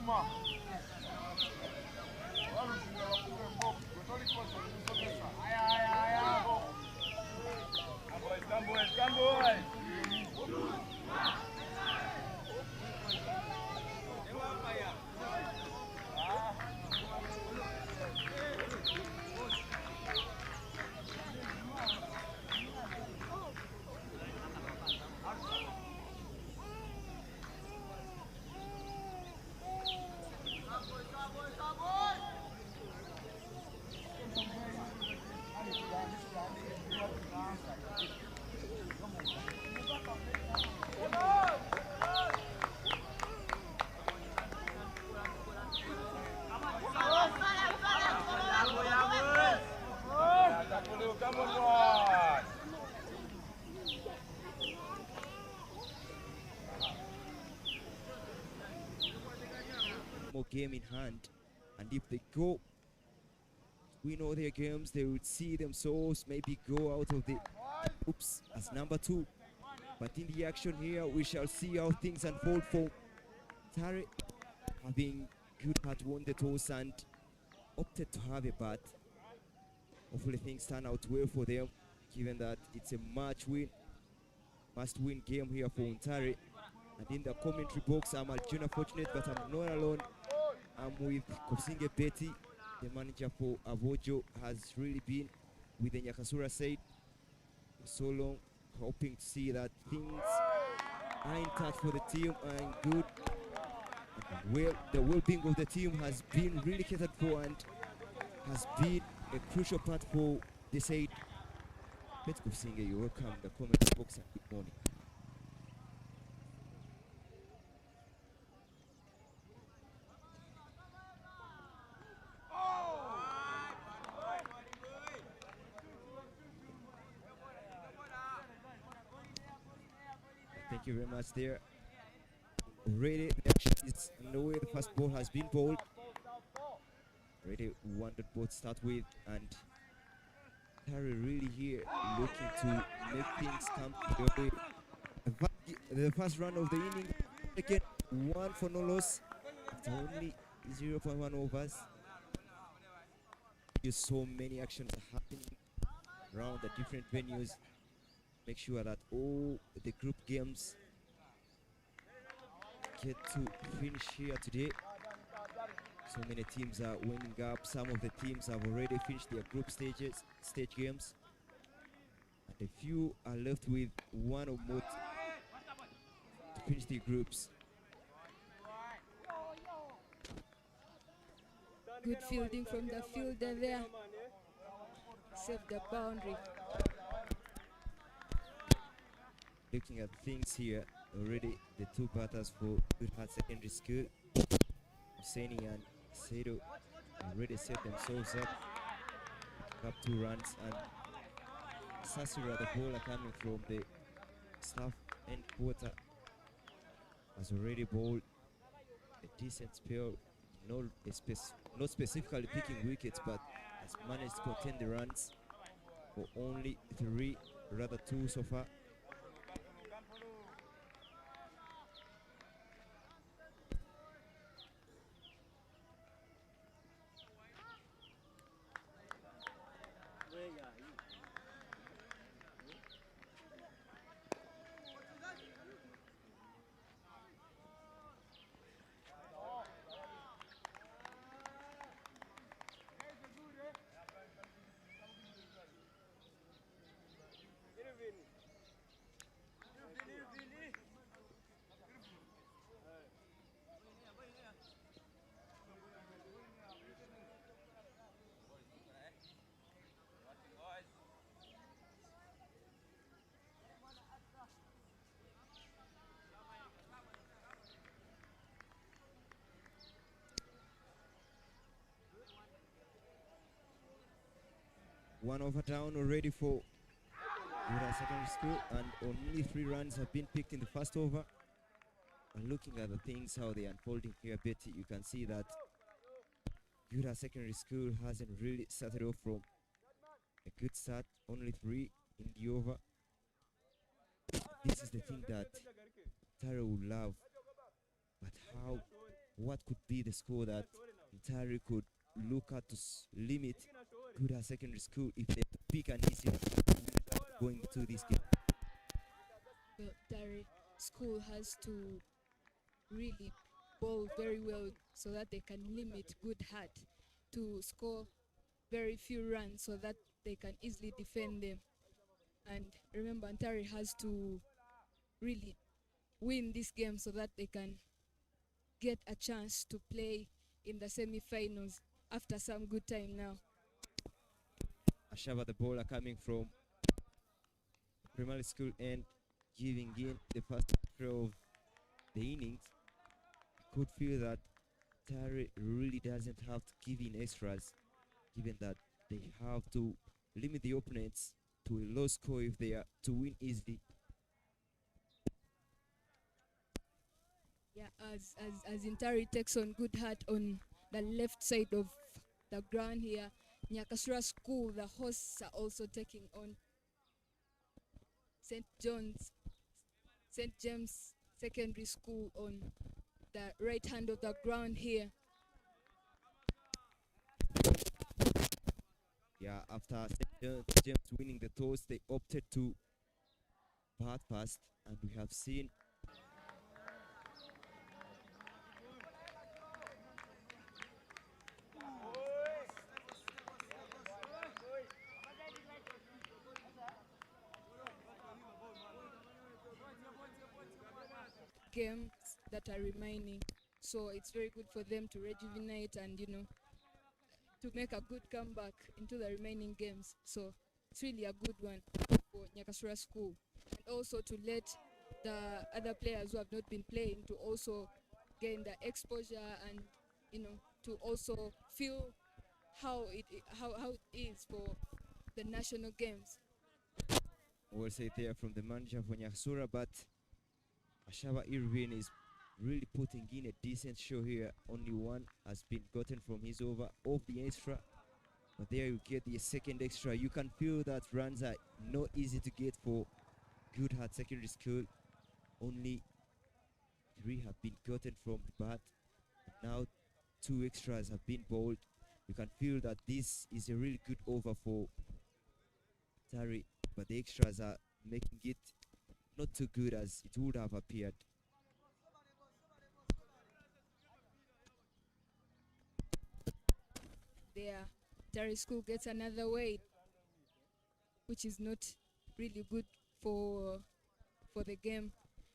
More game in hand, and if they go win all their games, they would see themselves maybe go out of the groups as number 2. But in the action here, we shall see how things unfold for NTARE, having GOODHEART won the toss and opted to have a bat. Hopefully things turn out well for them, given that it's a must-win game here for NTARE. And in the commentary box, I'm Aljuna Fortunate, but I'm not alone. I'm with Kosinge Betty, the manager for Avojo, has really been with the Nyakasura side for so long, hoping to see that things are intact for the team and good. Well, the well-being of the team has been really catered for and has been a crucial part for the side. Let's go, Singer. You're welcome to the comment box and good morning. Thank you very much there. Already the action is underway. The first ball has been bowled. Already wanted ball to start with, and Harry really here looking to make things come their way. The first run of the inning, second, 1 for no loss after only 0.1 overs. So many actions are happening around the different venues. Make sure that all the group games get to finish here today. So many teams are winning up. Some of the teams have already finished their group stage games, and a few are left with one or more to finish their groups. Good fielding from the fielder there. Save the boundary. Looking at things here, already the 2 batters for GOODHEART Secondary School, Husseini and Sado, already set themselves up 2 runs, and Sasura, the bowler coming from the staff end quarter, has already bowled a decent spell, not specifically picking wickets, but has managed to contain the runs for only 3, rather 2 so far. One over down already for GOODHEART Secondary School, and only 3 runs have been picked in the first over. And looking at the things, how they're unfolding here, Betty, you can see that GOODHEART Secondary School hasn't really started off from a good start. Only 3 in the over. This is the thing that Taro will love, but how what could be the score that NTARE could look at to limit Goodheart Secondary School if they pick an easy going to this game? Well, NTARE school has to really bowl very well so that they can limit GOODHEART to score very few runs so that they can easily defend them. And remember, NTARE has to really win this game so that they can get a chance to play in the semi-finals after some good time now. Ashaba, the bowler coming from primary school and giving in the first throw of the innings. You could feel that NTARE really doesn't have to give in extras, given that they have to limit the opponents to a low score if they are to win easily. Yeah, as NTARE takes on GOODHEART on the left side of the ground here, Nyakasura School, the hosts, are also taking on St. James Secondary School on the right hand of the ground here. Yeah, after St. James winning the toss, they opted to bat first, and we have seen games that are remaining, so it's very good for them to rejuvenate and to make a good comeback into the remaining games. So it's really a good one for Nyakasura School, and also to let the other players who have not been playing to also gain the exposure and to also feel how it is for the national games. we'll say there from the manager for Nyakasura, but Ashaba Irvin is really putting in a decent show here. Only one has been gotten from his over off the extra, but there you get the second extra. You can feel that runs are not easy to get for GOODHEART Secondary School. Only 3 have been gotten from the bat. Now 2 extras have been bowled. You can feel that this is a really good over for NTARE, but the extras are making it not too good as it would have appeared. There, NTARE School gets another weight, which is not really good for the game.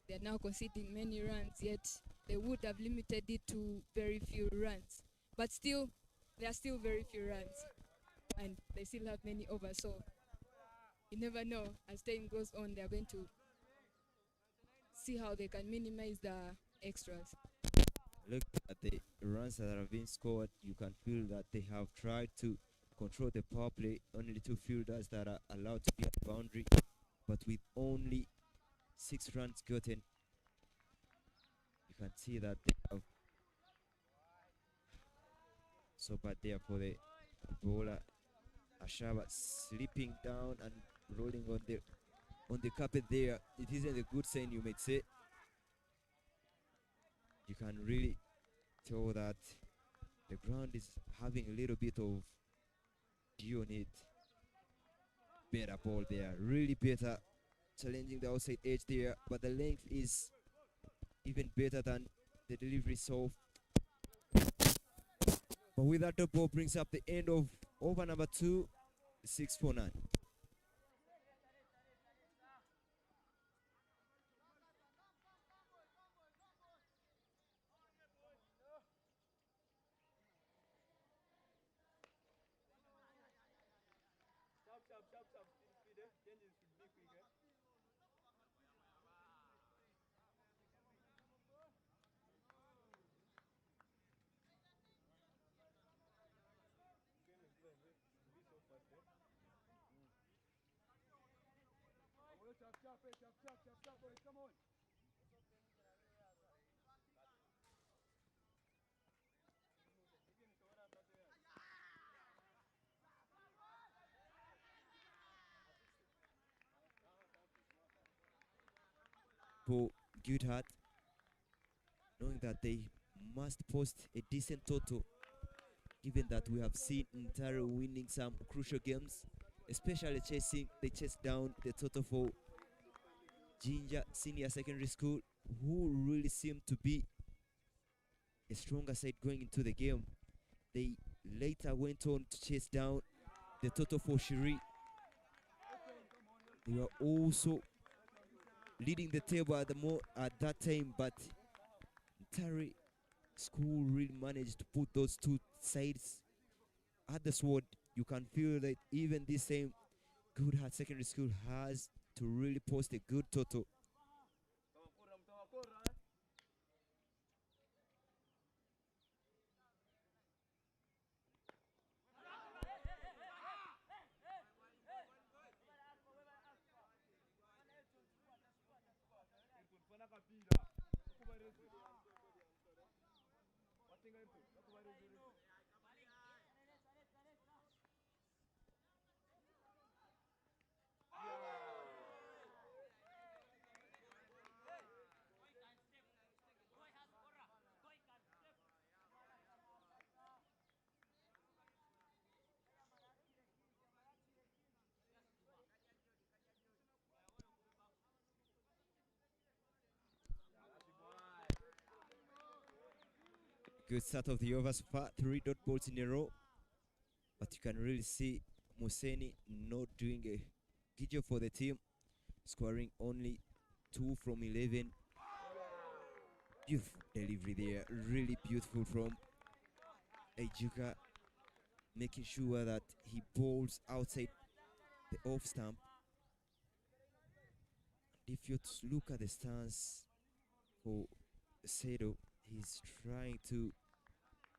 They are now conceding many runs, yet they would have limited it to very few runs. But still, there are still very few runs, and they still have many overs. So you never know. As time goes on, they are going to see how they can minimize the extras. Look at the runs that have been scored. You can feel that they have tried to control the power play. Only 2 fielders that are allowed to be at the boundary, but with only 6 runs gotten, you can see that they have so bad there for the bowler. Ashaba slipping down and rolling on the carpet there. It isn't a good sign, you might say. You can really tell that the ground is having a little bit of dew on it. Better ball there, really better, challenging the outside edge there, but the length is even better than the delivery. So, but with that, the ball brings up the end of over number 2, 6 for 9. For GOODHEART, knowing that they must post a decent total, given that we have seen NTARE winning some crucial games, especially they chased down the total for Jinja Senior Secondary School, who really seemed to be a stronger side going into the game. They later went on to chase down the total for Shiri. They were also leading the table at that time, but NTARE School really managed to put those two sides at the sword. You can feel that even this same GOODHEART Secondary School has to really post a good total. Good start of the over so far, 3 dot balls in a row. But you can really see Museni not doing a good job for the team, scoring only 2 from 11. Beautiful delivery there, really beautiful from Ejuka, making sure that he bowls outside the off stump. And if you look at the stance for Sedo, he's trying to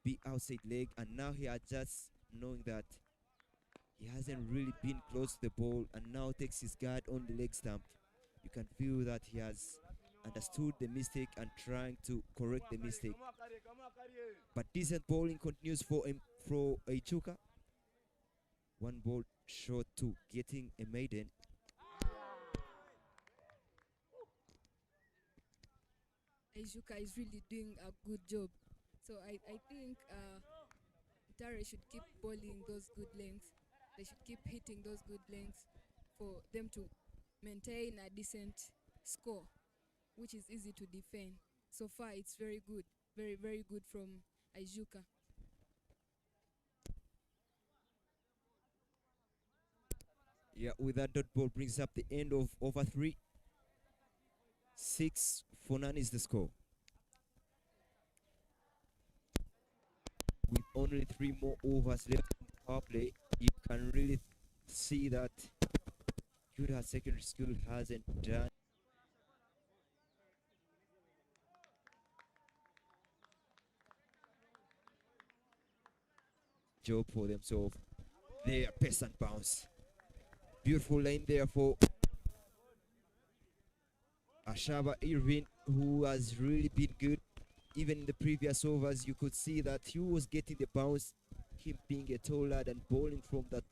be outside leg, and now he adjusts, knowing that he hasn't really been close to the ball, and now takes his guard on the leg stump. You can feel that he has understood the mistake and trying to correct the mistake. But decent bowling continues for Ichuka. 1 ball short to getting a maiden. Ijuka is really doing a good job. So I think NTARE should keep bowling those good lengths. They should keep hitting those good lengths for them to maintain a decent score, which is easy to defend. So far, it's very good. Very, very good from Ijuka. Yeah, with that dot ball brings up the end of over 3. 6 for none is the score. With only 3 more overs left in the power play, you can really see that GOODHEART Secondary School hasn't done job for themselves. There, pace and bounce. Beautiful lane there for Ashaba Irvin, who has really been good. Even in the previous overs, you could see that he was getting the bounce. Him being a tall lad and bowling from that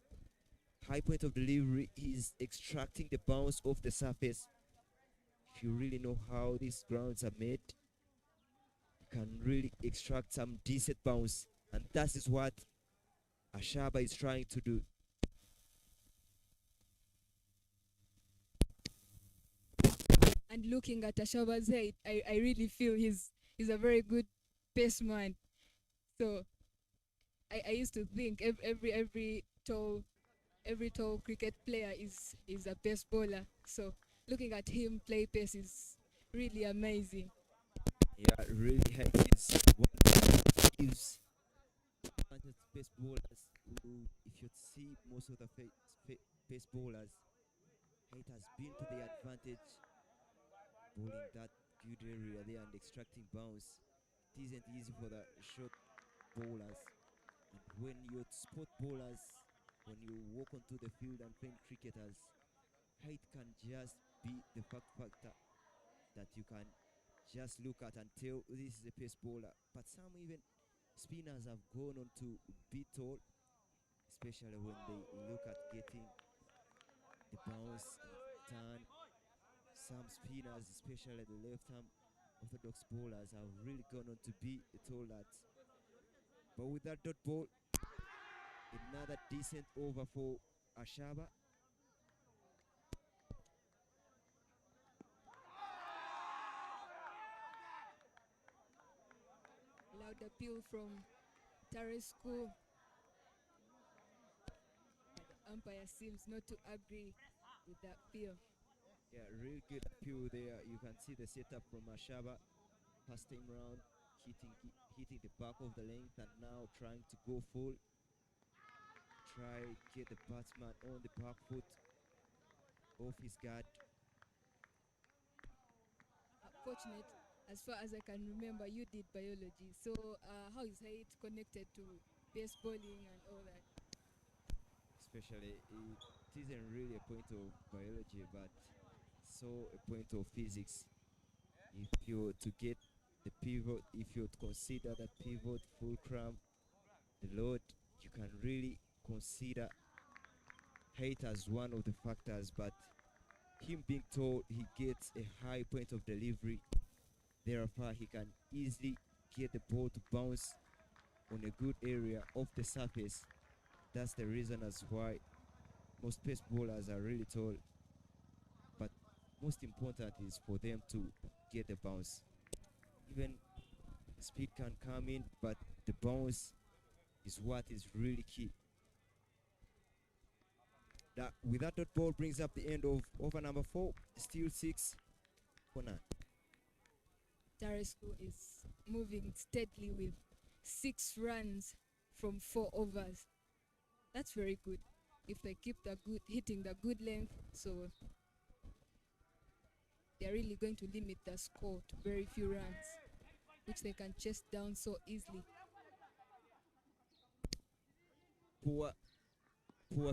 high point of delivery, he's extracting the bounce off the surface. If you really know how these grounds are made, you can really extract some decent bounce, and that is what Ashaba is trying to do. And looking at Ashaba's head, I really feel he's a very good paceman. So I used to think every tall cricket player is a pace bowler. So looking at him play pace is really amazing. Yeah, really is one that gives pace bowlers who, if you see most of the pace bowlers, it has been to their advantage bowling that good area there and extracting bounce. It isn't easy for the short bowlers. And when you're sport bowlers, when you walk onto the field and playing cricketers, height can just be the factor that you can just look at and tell this is a pace bowler. But some even spinners have gone on to be tall, especially when they look at getting the bounce and turn. Some spinners, especially the left arm orthodox bowlers have really gone on to be told that. But with that dot ball, another decent over for Ashaba. Loud appeal from NTARE school. But the umpire seems not to agree with that appeal. Yeah, real good appeal there. You can see the setup from Ashaba. First time round, hitting the back of the length, and now trying to go full. Try get the batsman on the back foot, off his guard. Fortunate, as far as I can remember, you did biology. So how is height connected to pace bowling and all that? Especially, it isn't really a point of biology, but so a point of physics. If you to get the pivot, if you consider that pivot, fulcrum, the load, you can really consider height as one of the factors. But him being told he gets a high point of delivery, therefore he can easily get the ball to bounce on a good area off the surface. That's the reason as why most pace bowlers are really tall. But most important is for them to get the bounce. Even speed can come in, but the bounce is what is really key. That with that dot ball brings up the end of over number 4, still 6 for 9. NTARE school is moving steadily with 6 runs from 4 overs. That's very good. If they keep hitting the good length, so they're really going to limit the score to very few runs, which they can chase down so easily. Poor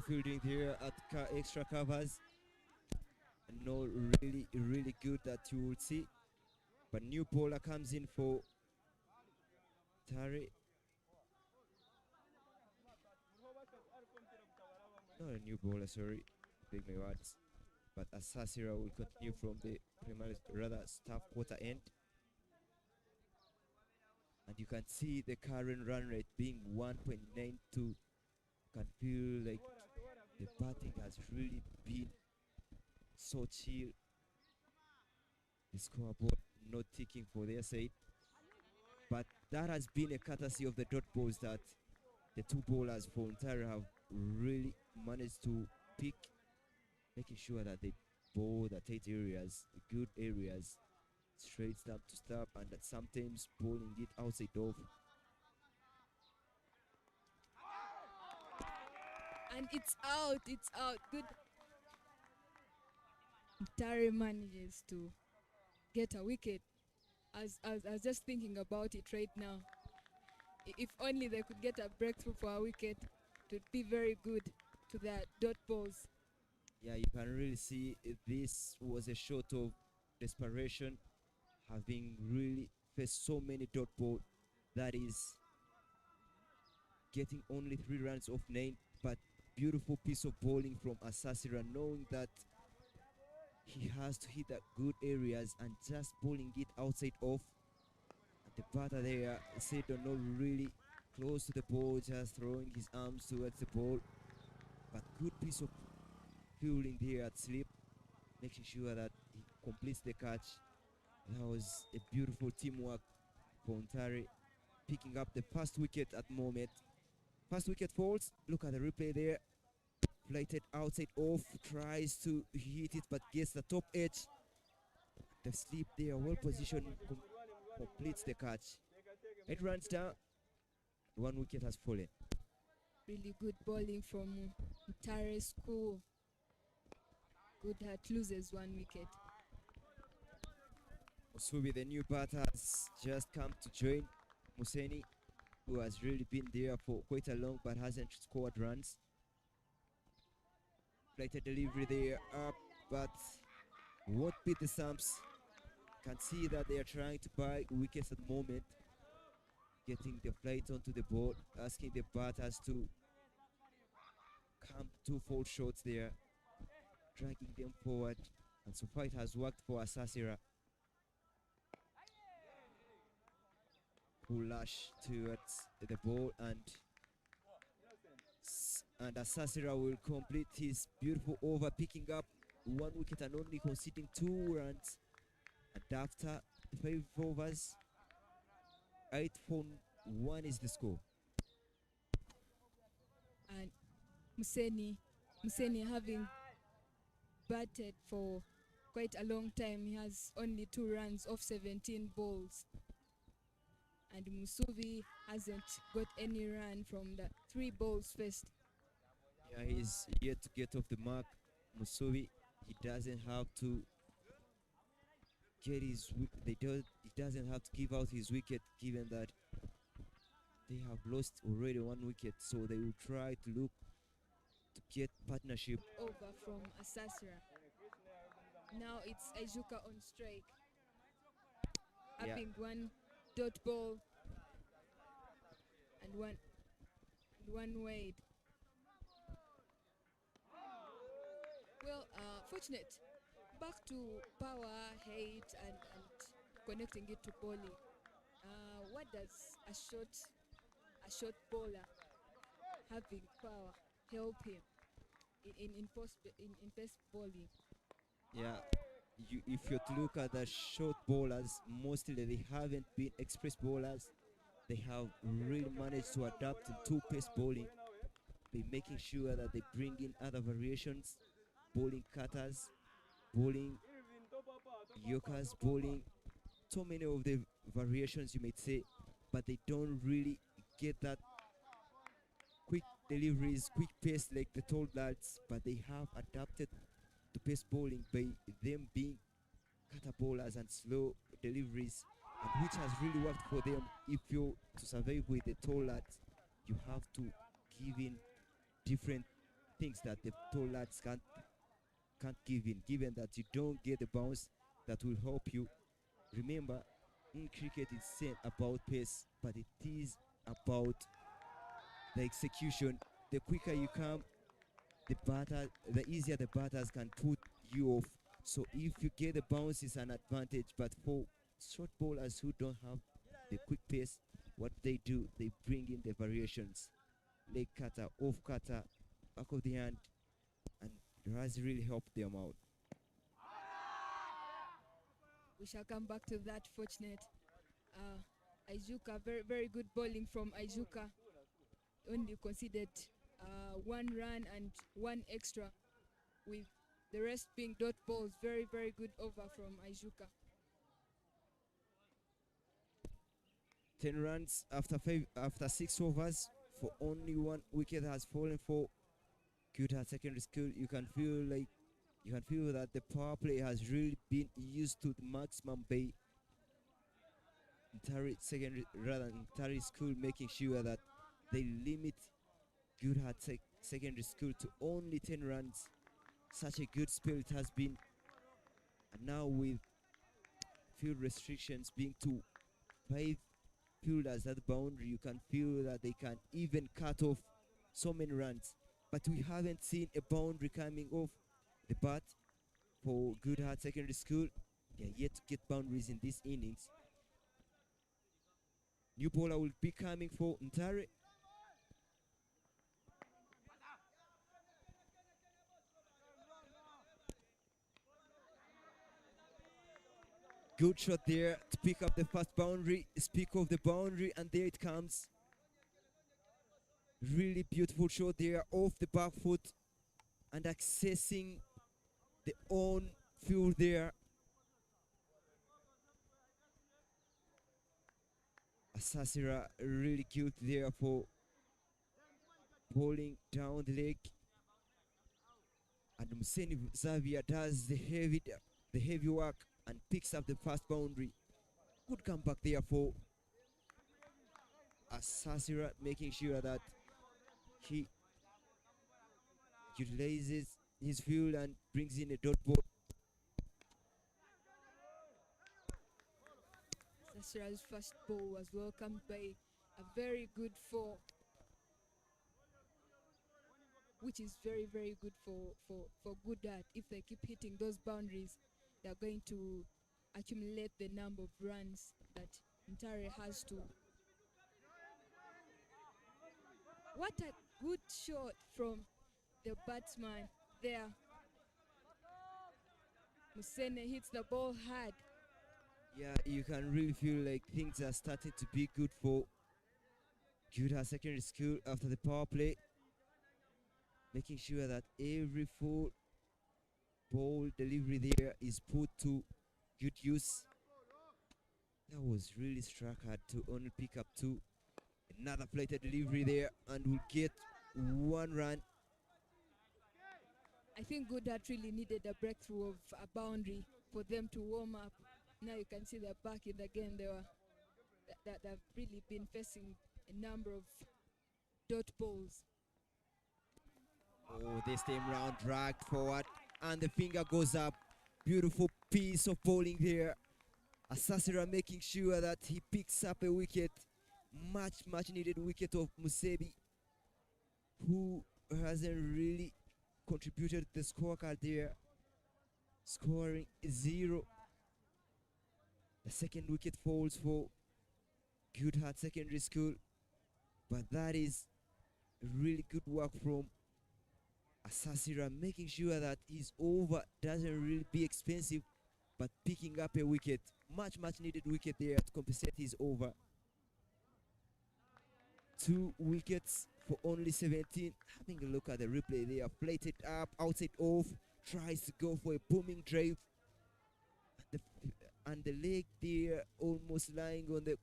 fielding here at extra covers. Not really good that you will see. But new bowler comes in for NTARE. Not a new bowler, sorry. Beg my words. But Asasira will continue from the rather staff quarter end. And you can see the current run rate being 1.92. You can feel like the batting has really been so chill. The scoreboard not ticking for their side. But that has been a courtesy of the dot balls that the two bowlers for NTARE have really managed to pick, making sure that they bowl the tight areas, the good areas, straight stump to stump, and that sometimes bowling it outside off. And it's out. Good. NTARE manages to get a wicket. As I was just thinking about it right now. If only they could get a breakthrough for a wicket, it would be very good to the dot balls. Yeah, you can really see this was a shot of desperation, having really faced so many dot balls. That is getting only 3 runs off 9, but beautiful piece of bowling from Asasira, knowing that he has to hit the good areas and just bowling it outside off. And the batter there, Sato not really close to the ball, just throwing his arms towards the ball. But good piece of fielding there at slip, making sure that he completes the catch. That was a beautiful teamwork for NTARE, picking up the first wicket at the moment. First wicket falls. Look at the replay there. Flighted outside off, tries to hit it but gets the top edge. The slip there, well positioned, completes the catch. It runs down. 1 wicket has fallen. Really good bowling from NTARE school. GOODHEART loses 1 wicket. Osubi, the new batter, has just come to join Museni, who has really been there for quite a long but hasn't scored runs. Flighted delivery there up, but won't beat the Samps. Can see that they are trying to buy wickets at the moment. Getting the flight onto the board, asking the batters to come 2 full shots there, dragging them forward. And so far it has worked for Asasira. who lash towards the ball, and Asasira will complete his beautiful over, picking up 1 wicket and only conceding 2 runs. And after 5 overs, 8 for 1 is the score. And Museni having batted for quite a long time, he has only 2 runs off 17 balls. And Musubi hasn't got any run from the 3 balls first. Yeah, he's yet to get off the mark. Musubi, he doesn't have to get his he doesn't have to give out his wicket, given that they have lost already 1 wicket, so they will try to look to get partnership. Over from Asasira. Now it's Ajuka on strike, having 1 dot ball and one wide. Well, fortunate. Back to power, height, and connecting it to bowling. What does a short bowler having power help him in pace bowling? Yeah, if you're to look at the short bowlers, mostly they haven't been express bowlers. They have really managed to adapt to pace bowling by making sure that they bring in other variations, bowling cutters, bowling yorkers, bowling so many of the variations you might say, but they don't really get that quick deliveries, quick pace like the tall lads, but they have adapted to pace bowling by them being cutter bowlers and slow deliveries, and which has really worked for them. If you're to survive with the tall lads, you have to give in different things that the tall lads can't give in, given that you don't get the bounce that will help you. Remember, in cricket it's said about pace, but it is about the execution. The quicker you come, the easier the batters can put you off. So if you get the bounce, it's an advantage. But for short bowlers who don't have the quick pace, what they do, they bring in the variations: leg cutter, off cutter, back of the hand, and it has really helped them out. We shall come back to that. Fortunate. Ajuka, very good bowling from Ajuka. Only conceded 1 run and 1 extra, with the rest being dot balls. Very good over from Ajuka. 10 runs after 6 overs, for only 1 wicket has fallen for GOODHEART Secondary School. You can feel that the power play has really been used to the maximum by NTARE School, making sure that they limit GOODHEART Secondary School to only 10 runs. Such a good spell it has been, and now with field restrictions being to 5 fielders at the boundary, you can feel that they can even cut off so many runs. But we haven't seen a boundary coming off the bat for GOODHEART Secondary School. They are yet to get boundaries in this innings. New bowler will be coming for NTARE. Good shot there to pick up the first boundary, speak of the boundary, and there it comes. Really beautiful shot there off the back foot and accessing the on field there. Asasira really cute there for bowling down the leg, and Museni Xavier does the heavy work and picks up the first boundary. Good comeback there for Asasira, making sure that he utilizes his field and brings in a dot ball. Asasira's first ball was welcomed by a very good 4, which is very good for GOODHEART. If they keep hitting those boundaries, they're going to accumulate the number of runs that NTARE has to What a good shot from the batsman there. Musene hits the ball hard. Yeah, you can really feel like things are starting to be good for GOODHEART Secondary School after the power play. Making sure that every full ball delivery there is put to good use. That was really struck hard to only pick up two. Another plated delivery there and will get 1 run. I think GOODHEART really needed a breakthrough of a boundary for them to warm up. Now you can see they're back in the game. They've really been facing a number of dot balls. Oh, this time round dragged forward and the finger goes up. Beautiful piece of bowling there. Asasira making sure that he picks up a wicket. Much needed wicket of Musebi, who hasn't really contributed to the scorecard there, scoring 0. The second wicket falls for GOODHEART Secondary School, but that is really good work from Asasira, making sure that his over doesn't really be expensive, but picking up a wicket, much needed wicket there to compensate his over. 2 wickets for only 17. Having a look at the replay there, plated up, outside off, tries to go for a booming drive, and the leg there almost lying on the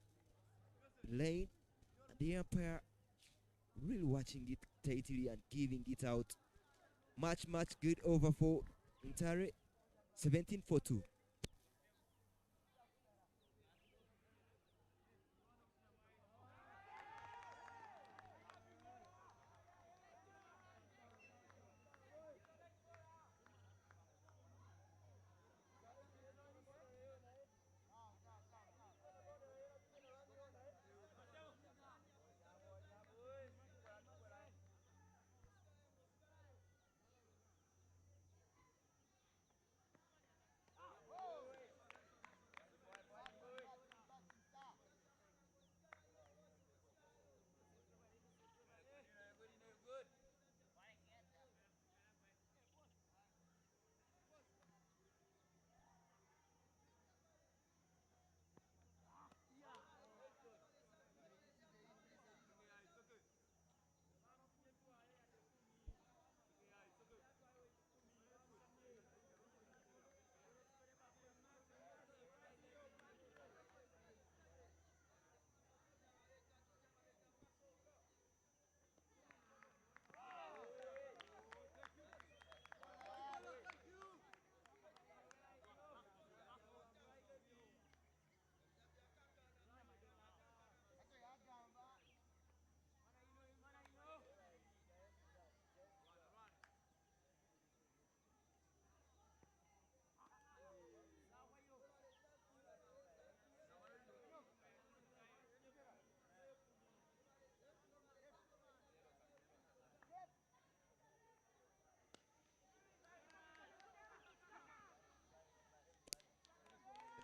lane, and the umpire really watching it tightly and giving it out. Much good over for NTARE, 17 for 2.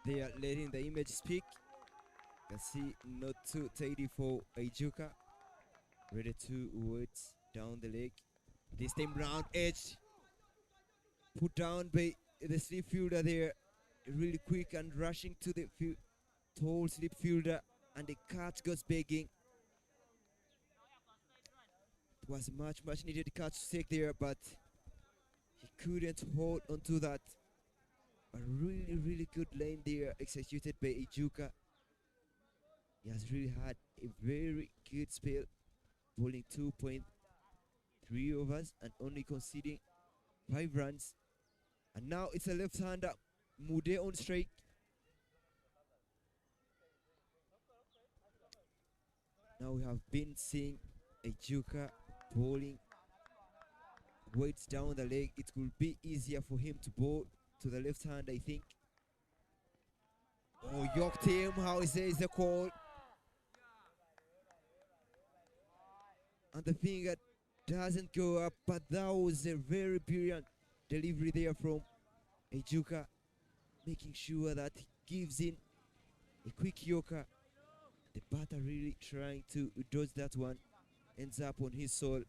They are letting the image speak. You can see not too tidy for Ajuka. Ready to words down the leg. This time round edge. Put down by the slip fielder there. Really quick and rushing to the tall slip fielder. And the catch goes begging. It was much needed catch to take there, but he couldn't hold onto that. A really good lane there executed by Ajuka. He has really had a very good spell, bowling 2.3 overs and only conceding 5 runs. And now it's a left-hander, Mude on strike. Now we have been seeing Ajuka bowling weights down the leg. It will be easier for him to bowl to the left hand, I think. Oh, yoked him, how is the call? And the finger doesn't go up, but that was a very brilliant delivery there from Ajuka, making sure that he gives in a quick yorker. The batter really trying to dodge that one. ends up on his soul.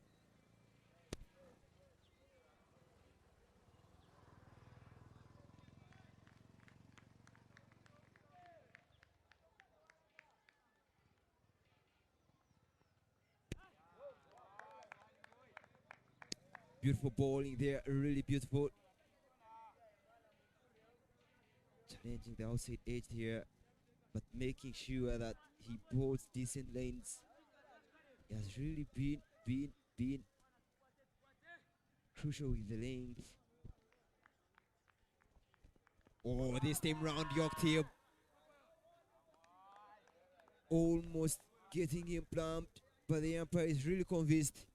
Beautiful bowling there, really beautiful. Challenging the outside edge here, but making sure that he bowls decent lanes. He has really been crucial with the lanes. Oh, this time round York tail. Almost getting him plumped, but the umpire is really convinced.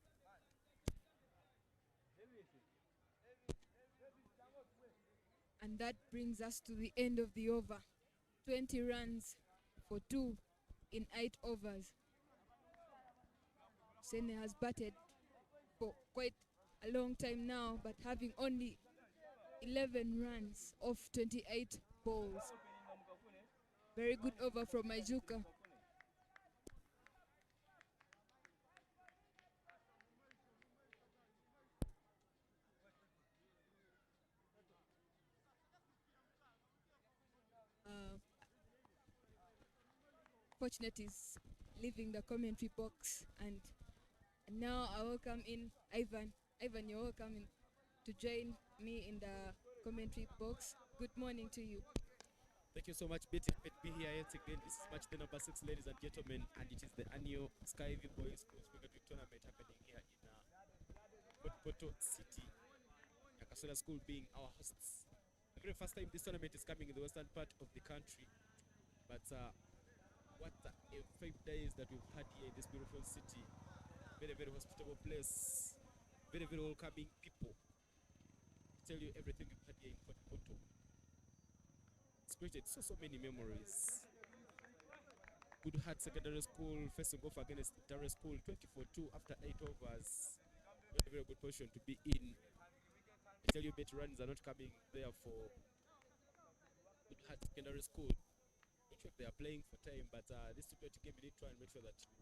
And that brings us to the end of the over. 20 runs for 2 in 8 overs. Sene has batted for quite a long time now, but having only 11 runs off 28 balls. Very good over from Majuka. Fortunate is leaving the commentary box, and now I welcome in Ivan. Ivan, you're welcome to join me in the commentary box. Good morning to you. Thank you so much, Betty. Happy to be here yet again. This is match day number 6, ladies and gentlemen, and it is the annual Skyview Boys Sports Cricket Tournament happening here in Poto City. Nakasura School being our hosts. The very first time this tournament is coming in the western part of the country, but what 5 days that we've had here in this beautiful city. Very, very hospitable place. Very, very welcoming people. Tell you everything we've had here in Poto. It's created so many memories. GOODHEART Secondary School facing off against NTARE School 24-2 after 8 overs. Very, very good position to be in. I tell you, veterans are not coming there for GOODHEART Secondary School. Not sure if they are playing for time, but this 2-20 game, you need to try and make sure that you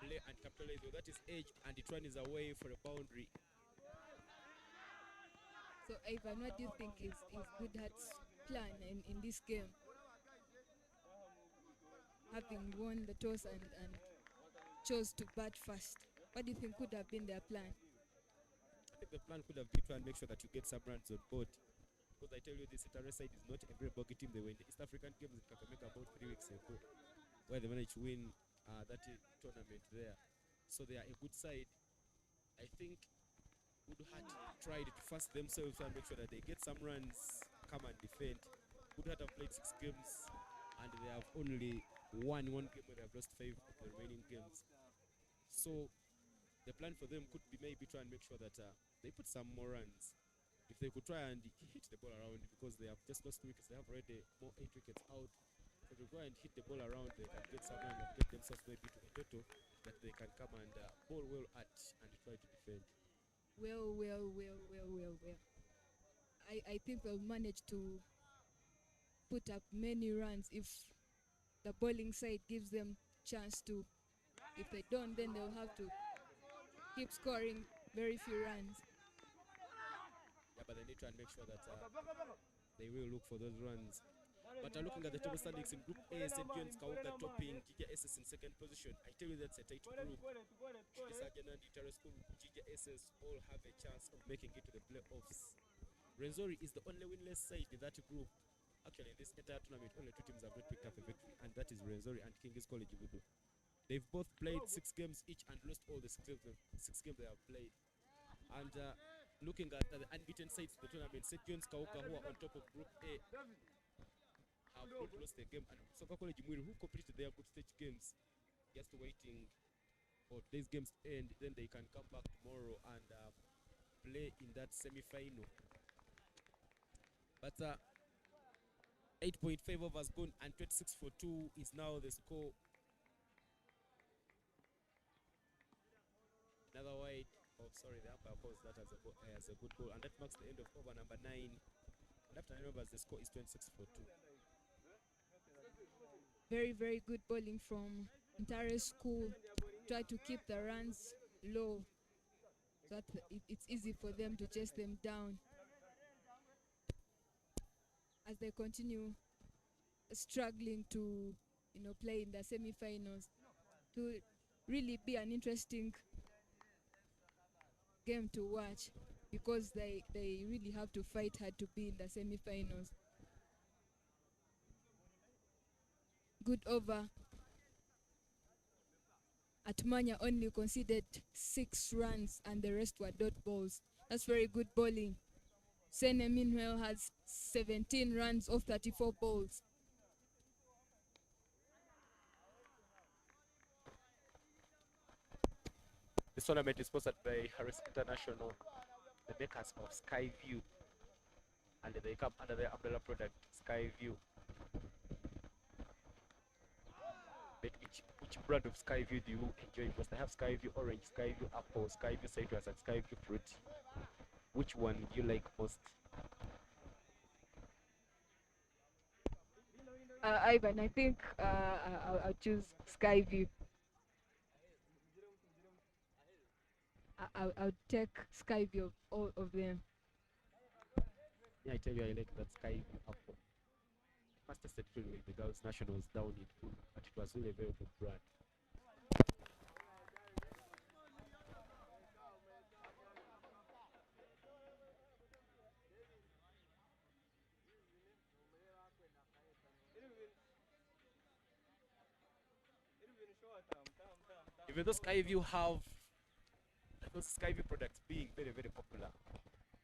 play and capitalize. Well, that is edge, and the run is away for a boundary. So, Ivan, what do you think is GOODHEART's plan in this game? Having won the toss and chose to bat first, what do you think could have been their plan? I think the plan could have been to make sure that you get some runs on board. Because I tell you, this NTARE side is not a very boggy team. They were in the East African Games in Kakamega about 3 weeks ago, where they managed to win that tournament there. So they are a good side. I think GOODHEART tried to fast themselves and make sure that they get some runs, come and defend. GOODHEART have played 6 games and they have only won 1 game where they have lost 5 of the remaining games. So the plan for them could be maybe try and make sure that they put some more runs. If they could try and hit the ball around, because they have just lost 2 wickets, they have already more 8 wickets out. So if they go and hit the ball around, they can get some run and get themselves maybe to a total that they can come and bowl well at and try to defend. Well. I think they'll manage to put up many runs if the bowling side gives them chance to. If they don't, then they'll have to keep scoring very few runs. Yeah, but they need to try and make sure that they will look for those runs. But looking at the table standings in Group A, St. John's Kawuga topping, Giga SS in second position. I tell you, that's a tight group. Sergeant and NTARE School, Giga SS all have a chance of making it to the playoffs. Renzori is the only winless side in that group. Actually, in this entire tournament, only 2 teams have not picked up a victory, and that is Renzori and King's College Budo. They've both played 6 games each and lost all the 6 games they have played. And looking at the unbeaten sides of the tournament, St. John's Kawuga, who are on top of Group A, have not lost their game, and Soccer College Mwiru, who completed their group stage games, just waiting for today's games to end, then they can come back tomorrow and play in that semi-final. But 8.5 overs gone and 26 for 2 is now the score. Another wide. Oh, sorry, the umpire calls that as a good ball, and that marks the end of over number 9. And after 9 overs, the score is 26 for 2. Very good bowling from NTARE School. try to keep the runs low so that it's easy for them to chase them down as they continue struggling to play in the semi-finals. To really be an interesting game to watch because they really have to fight hard to be in the semi-finals. Good over. Atmanya only conceded 6 runs and the rest were dot balls. That's very good bowling. Sene meanwhile has 17 runs off 34 balls. This tournament is sponsored by Harris International, the makers of Skyview, and they come under the umbrella product Skyview. But which brand of Skyview do you enjoy? Because they have Skyview Orange, Skyview Apple, Skyview Citrus, and Skyview Fruit. Which one do you like most? Ivan, I think I'll choose Skyview. I'll take Skyview of all of them. Yeah, I tell you, I like that Skyview Apple. First tested field with the girls' nationals down in pool, but it was really a very good brand. Even though Skyview have those Skyview products being very, very popular,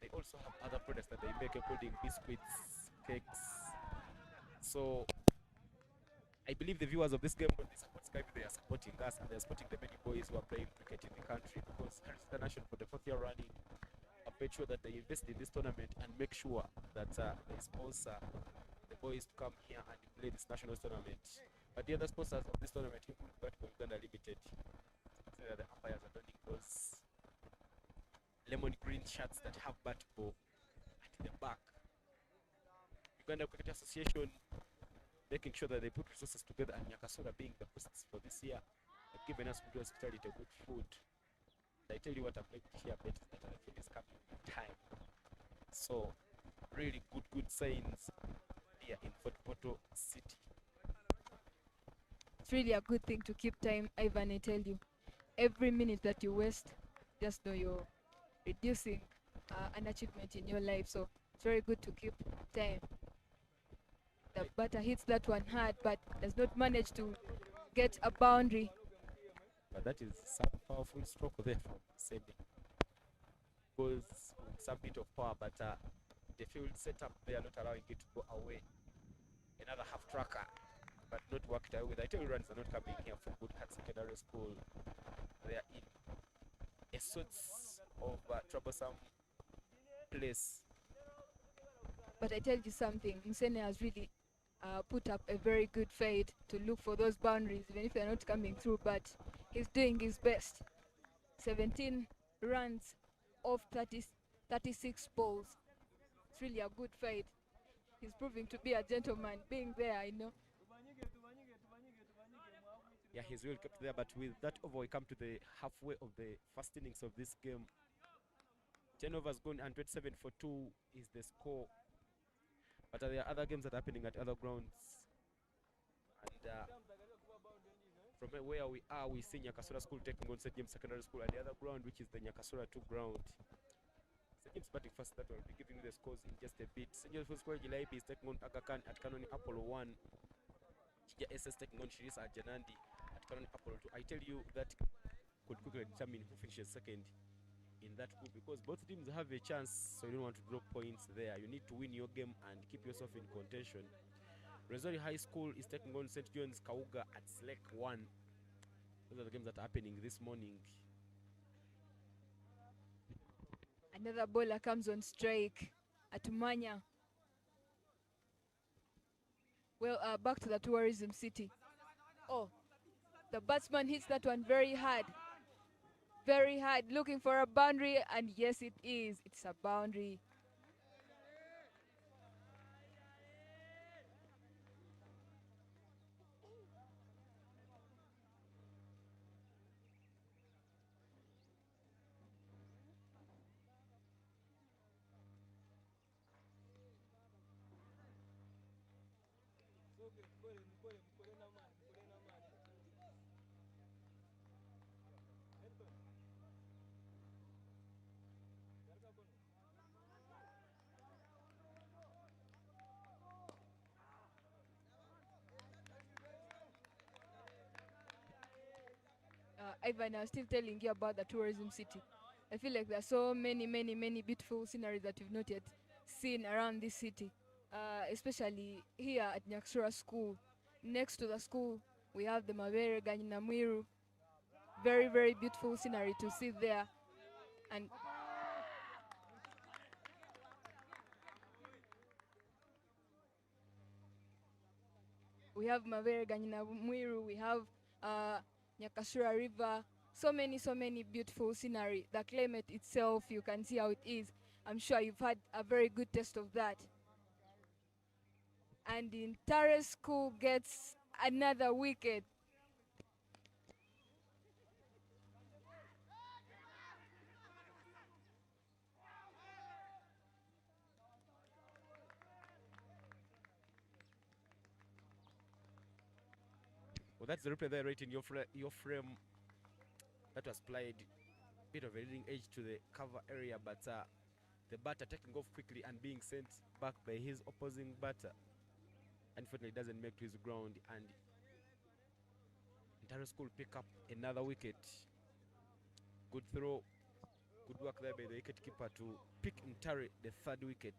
they also have other products that they make, including biscuits, cakes. So I believe the viewers of this game, when they support Skyview, they are supporting us and they are supporting the many boys who are playing cricket in the country, because Harris International, for the 4th year running, have made sure that they invest in this tournament and make sure that they sponsor the boys to come here and play this national tournament. But the other sponsors of this tournament include Uganda Limited. So the umpires are donning those lemon green shirts that have Batbo at the back. Uganda Cricket Association making sure that they put resources together, and Nyakasura being the hosts for this year have given us good hospitality, good food. And I tell you what, I'm going to share bet is that the food is coming in time. So really good signs here in Fort Portal City. It's really a good thing to keep time, Ivan, I tell you. Every minute that you waste, just know you're reducing an achievement in your life. So it's very good to keep time. The batter hits that one hard, but does not manage to get a boundary. But that is some powerful stroke there from Sene. Goes with some bit of power, but the field setup there not allowing it to go away. Another half tracker, but not worked out with. I tell you, runs are not coming here from GOODHEART Secondary School. They are in a sort of troublesome place. But I tell you something, Msene has really put up a very good fade to look for those boundaries, even if they're not coming through, but he's doing his best. 17 runs off 36 balls. It's really a good fade. He's proving to be a gentleman, being there, I know. Yeah, he's really kept there, but with that over, we come to the halfway of the first innings of this game. 10 overs gone and 27 for 2 is the score. But there are other games that are happening at other grounds. And from where we are, we see Nyakasura School taking on St. James Secondary School, and the other ground, which is the Nyakasura 2 ground. St. James batting first, that will be giving you the scores in just a bit. St. James School Jilaibi is taking on Aga Khan at Kanoni Apollo 1. Chija SS taking on Shirisa at Janandi at Kanoni Apollo 2. I tell you that could quickly determine who finishes second in that group, because both teams have a chance, so you don't want to drop points there. You need to win your game and keep yourself in contention. Resori High School is taking on St. John's Kauga at Select 1. Those are the games that are happening this morning. Another bowler comes on strike at Manya. Well, back to the tourism city. Oh, the batsman hits that one very hard. Very hard, looking for a boundary, and yes, it is. It's a boundary. Ivan, I was still telling you about the tourism city. I feel like there are so many beautiful sceneries that we've not yet seen around this city, especially here at Nyaksura School. Next to the school, we have the Mavere Ganyinamwiru. Very beautiful scenery to see there. And we have Mavere Ganyinamwiru, we have Nyakasura River, so many beautiful scenery. The climate itself, you can see how it is. I'm sure you've had a very good taste of that. And the NTARE school gets another wicket. Well, that's the replay there right in your frame. That was played bit of a leading edge to the cover area, but the batter taking off quickly and being sent back by his opposing batter. Unfortunately, doesn't make to his ground, and NTARE School pick up another wicket. Good throw, good work there by the wicket keeper to pick NTARE the third wicket.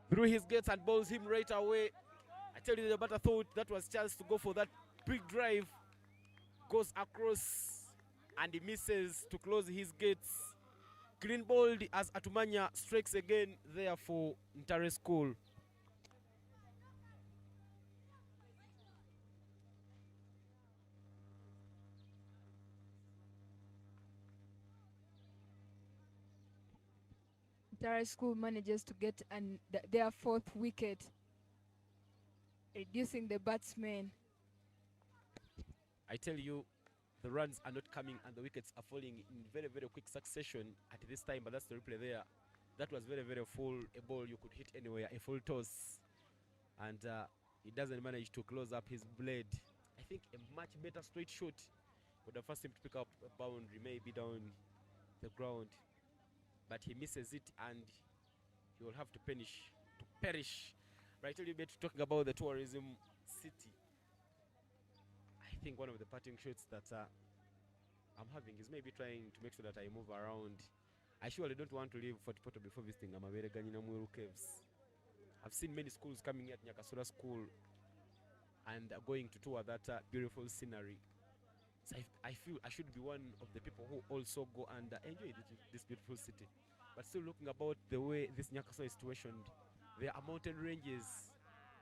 Through his gates and bowls him right away. I tell you, the batter thought that was chance to go for that big drive. Goes across and he misses to close his gates. Green balled as Atumanya strikes again there for NTARE School. NTARE School manages to get their fourth wicket, reducing the batsmen. I tell you, the runs are not coming and the wickets are falling in very quick succession at this time, but that's the replay there. That was very full, a ball you could hit anywhere, a full toss, and he doesn't manage to close up his blade. I think a much better straight shot would have forced him to pick up a boundary, maybe down the ground, but he misses it and he will have to perish. But I tell you, talking about the tourism city, I think one of the parting shots that I'm having is maybe trying to make sure that I move around. I surely don't want to leave Fort Portal before visiting Amavere Ganyinamwiru Caves. I've seen many schools coming at Nyakasura School and going to tour that beautiful scenery. So I feel I should be one of the people who also go and enjoy this beautiful city. But still looking about the way this Nyakasura is situationed, there are mountain ranges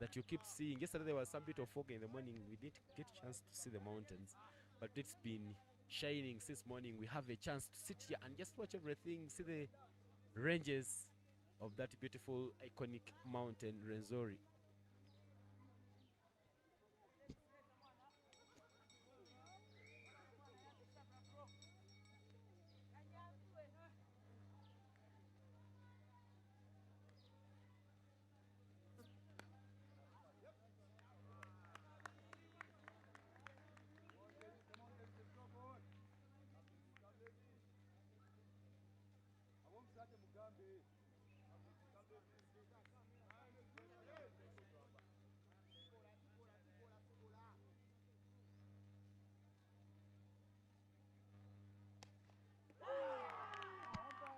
that you keep seeing. Yesterday there was some bit of fog in the morning. We didn't get a chance to see the mountains, but it's been shining since morning. We have a chance to sit here and just watch everything, see the ranges of that beautiful iconic mountain Renzori.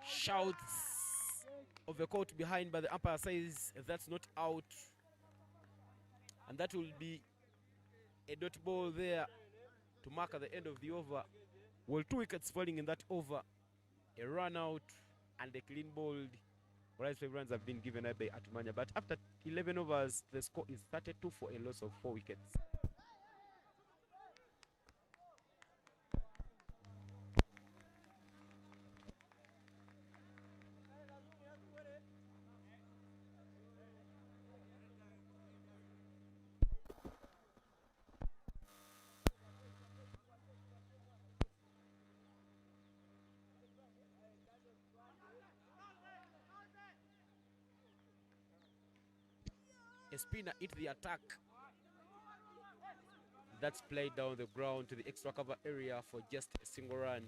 Shouts of a court behind, but the umpire says that's not out. And that will be a dot ball there to mark at the end of the over. Well, 2 wickets falling in that over, a run out and a clean bowled. Whereas 5 runs have been given up by Atumanya. But after 11 overs, the score is 32 for a loss of 4 wickets. A spinner hit the attack. That's played down the ground to the extra cover area for just a single run.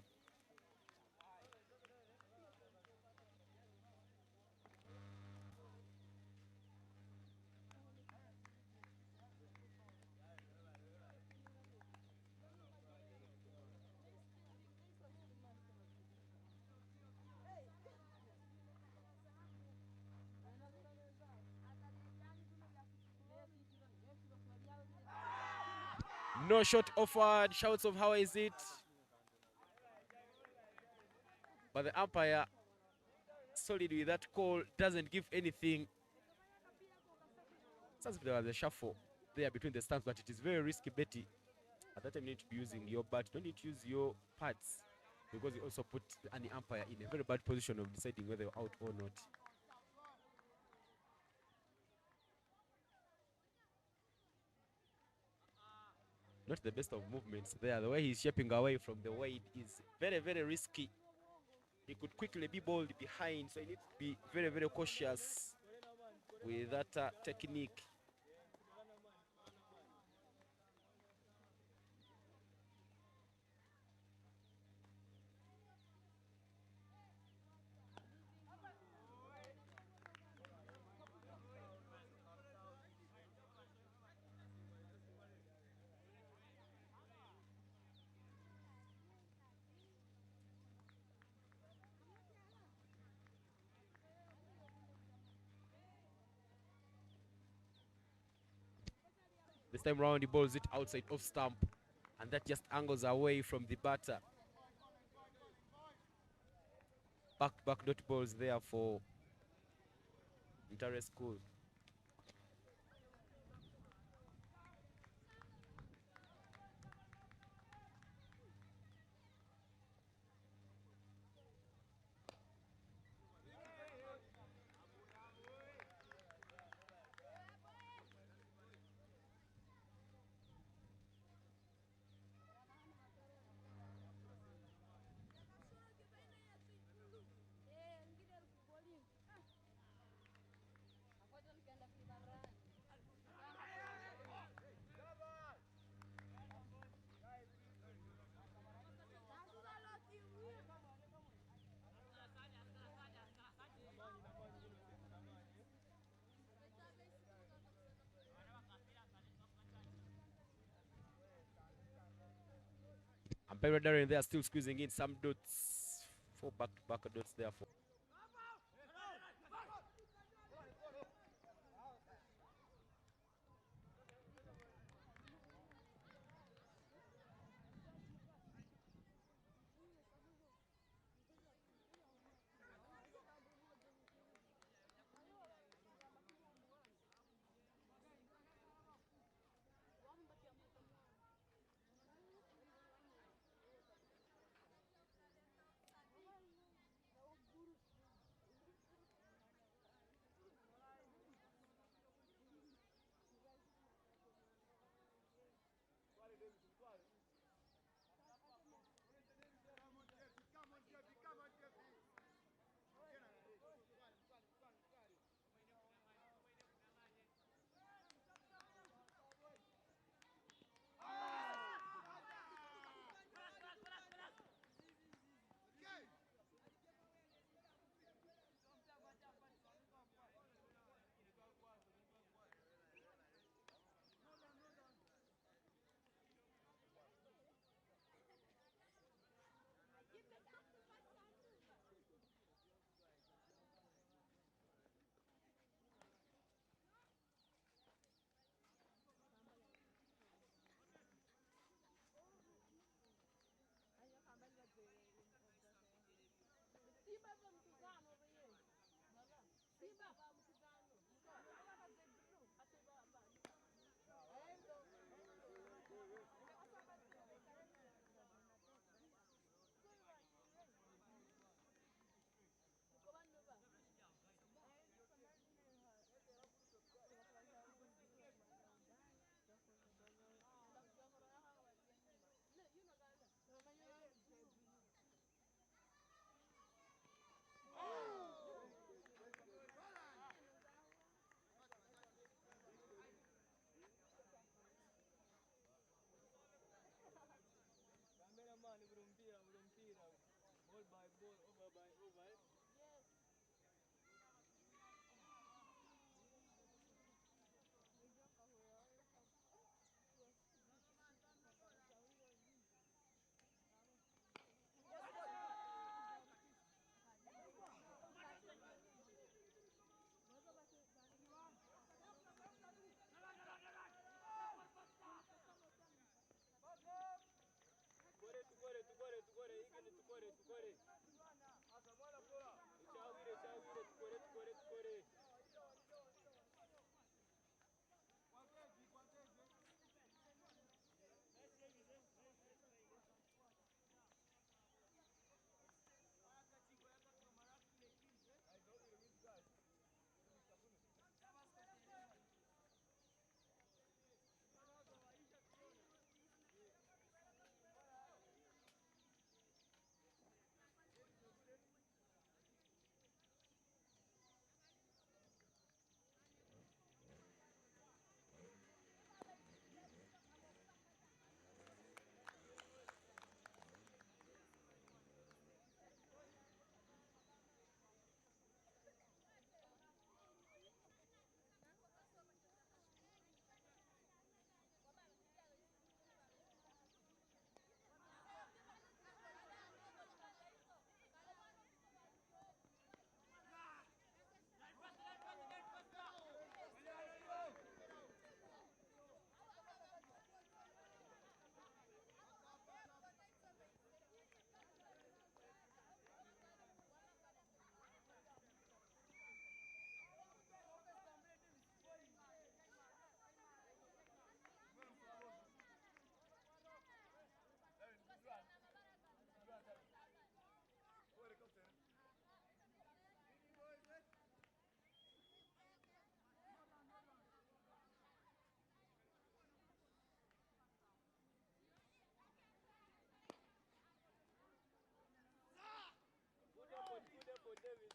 No shot offered. Shouts of how is it? But the umpire, solid with that call, doesn't give anything. Sounds like there was a shuffle there between the stands, but it is very risky, Betty. At that time, you need to be using your bat. Don't need to use your pads, because you also put any umpire in a very bad position of deciding whether you're out or not. Not the best of movements there. The way he's shaping away from the wide is very, very risky. He could quickly be bowled behind, so you need to be very, very cautious with that technique. This time round, he bowls it outside off stump, and that just angles away from the batter. Back dot balls there for NTARE School. And Darren, they are still squeezing in some dots. 4 back-to-back dots there for. Cameraman, urumpira. Ball by ball, over by over. Tukore, igeni tukore. Uchawire, tukore. Good effort, David.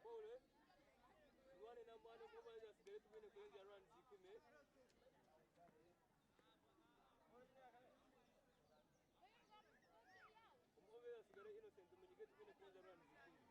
Pole. One in a man who was great to win a crazy run, Zikume. Always very innocent when you get to win a crazy run, Zikume.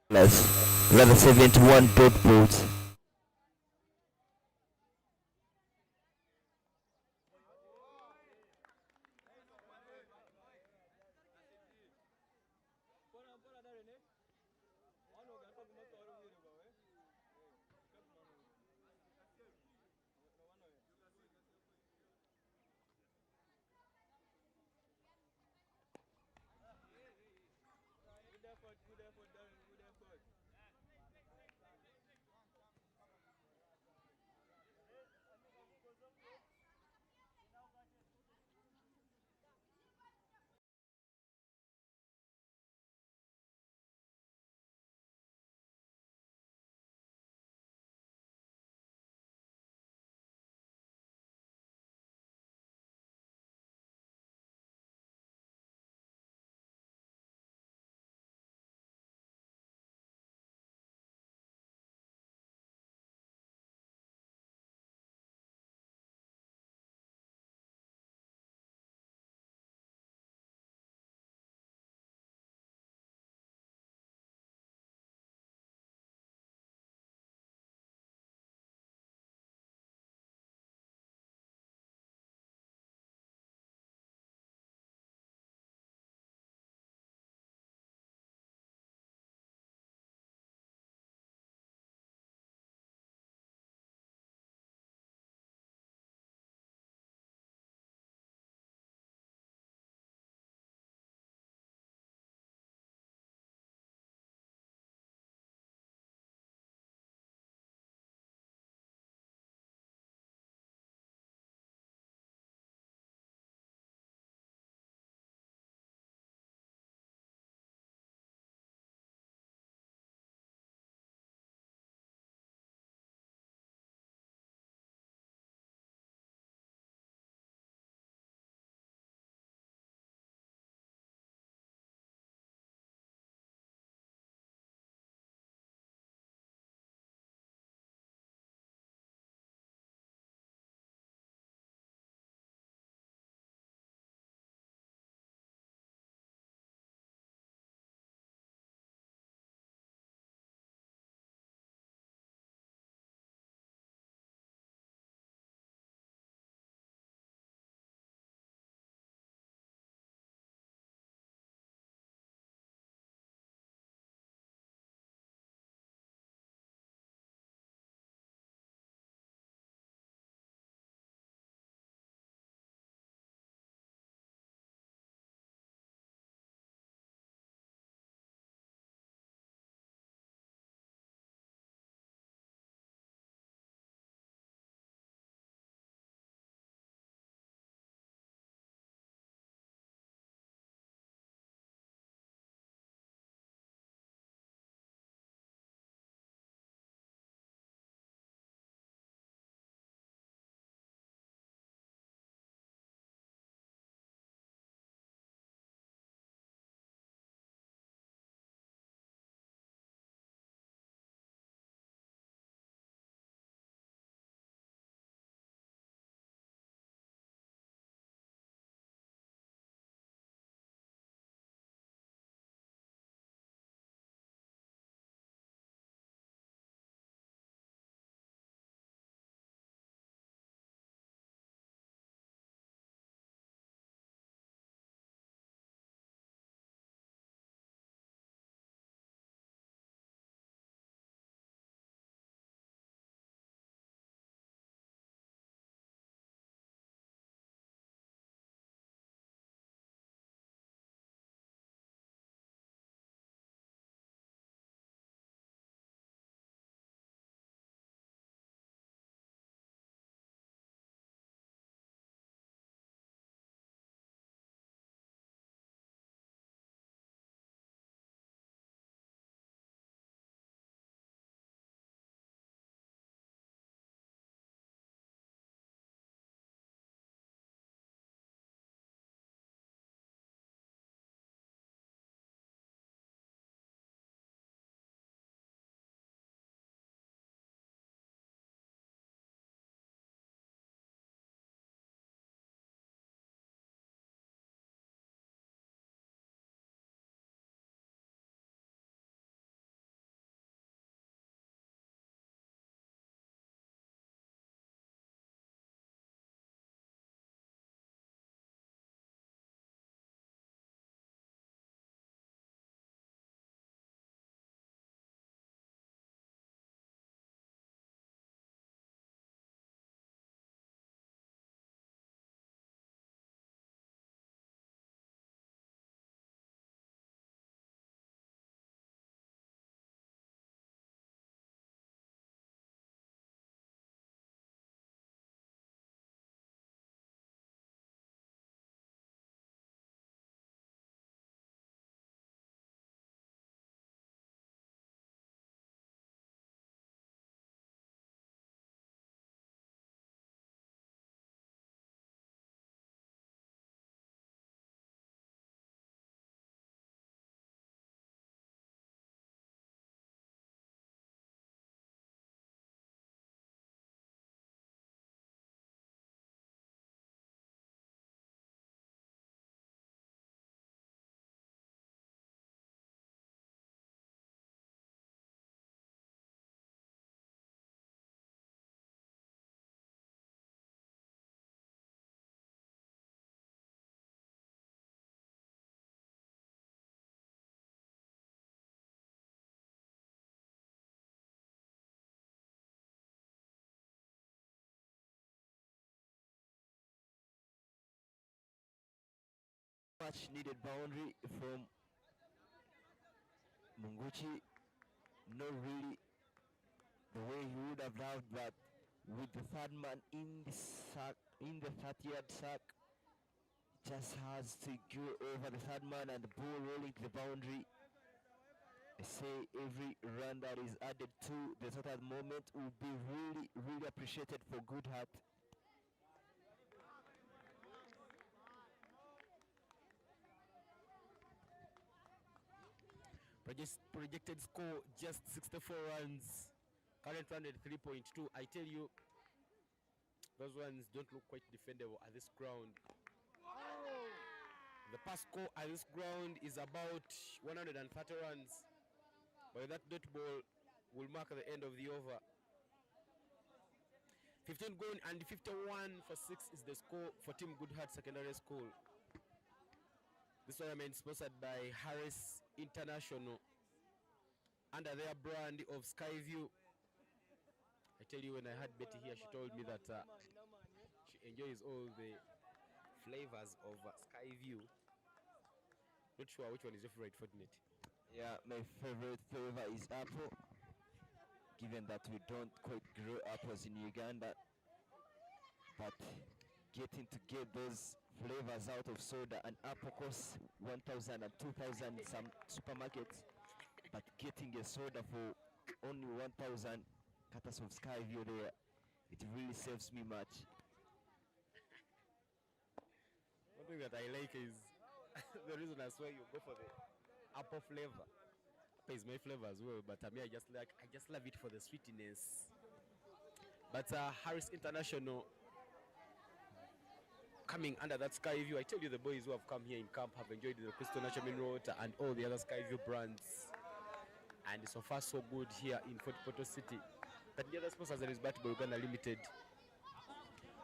Level 71 dot boat. Good effort, Darren. Good effort. much needed boundary from Munguchi. Not really the way he would have loved, but with the third man in the sack, in the 30-yard sack, just has to go over the third man and the ball rolling to the boundary. I say every run that is added to the total moment will be really appreciated for GOODHEART. Projected score just 64 runs. Current run at 3.2. I tell you, those ones don't look quite defendable at this ground. The pass score at this ground is about 130 runs. But that dot ball will mark the end of the over. 15 gone and 51 for 6 is the score for Team GOODHEART Secondary School. This tournament is sponsored by Harris International under their brand of Skyview. I tell you, when I had Betty here, she told me that she enjoys all the flavors of Skyview. Not sure which one is your favorite, Fortinet. Yeah, my favorite flavor is apple, given that we don't quite grow apples in Uganda, but getting to get those flavors out of soda, and apple costs 1,000 and 2,000 in some supermarkets, but getting a soda for only 1,000 cutters of Skyview there, it really saves me much. One thing that I like is the reason I swear you go for the apple flavor. Apple is my flavor as well, but I mean, I just love it for the sweetness. But Harris International coming under that Skyview. I tell you, the boys who have come here in camp have enjoyed the Crystal Natural Mineral Water and all the other Skyview brands. And so far so good here in Fort Portal City. But the other sponsors is Battle Uganda Limited,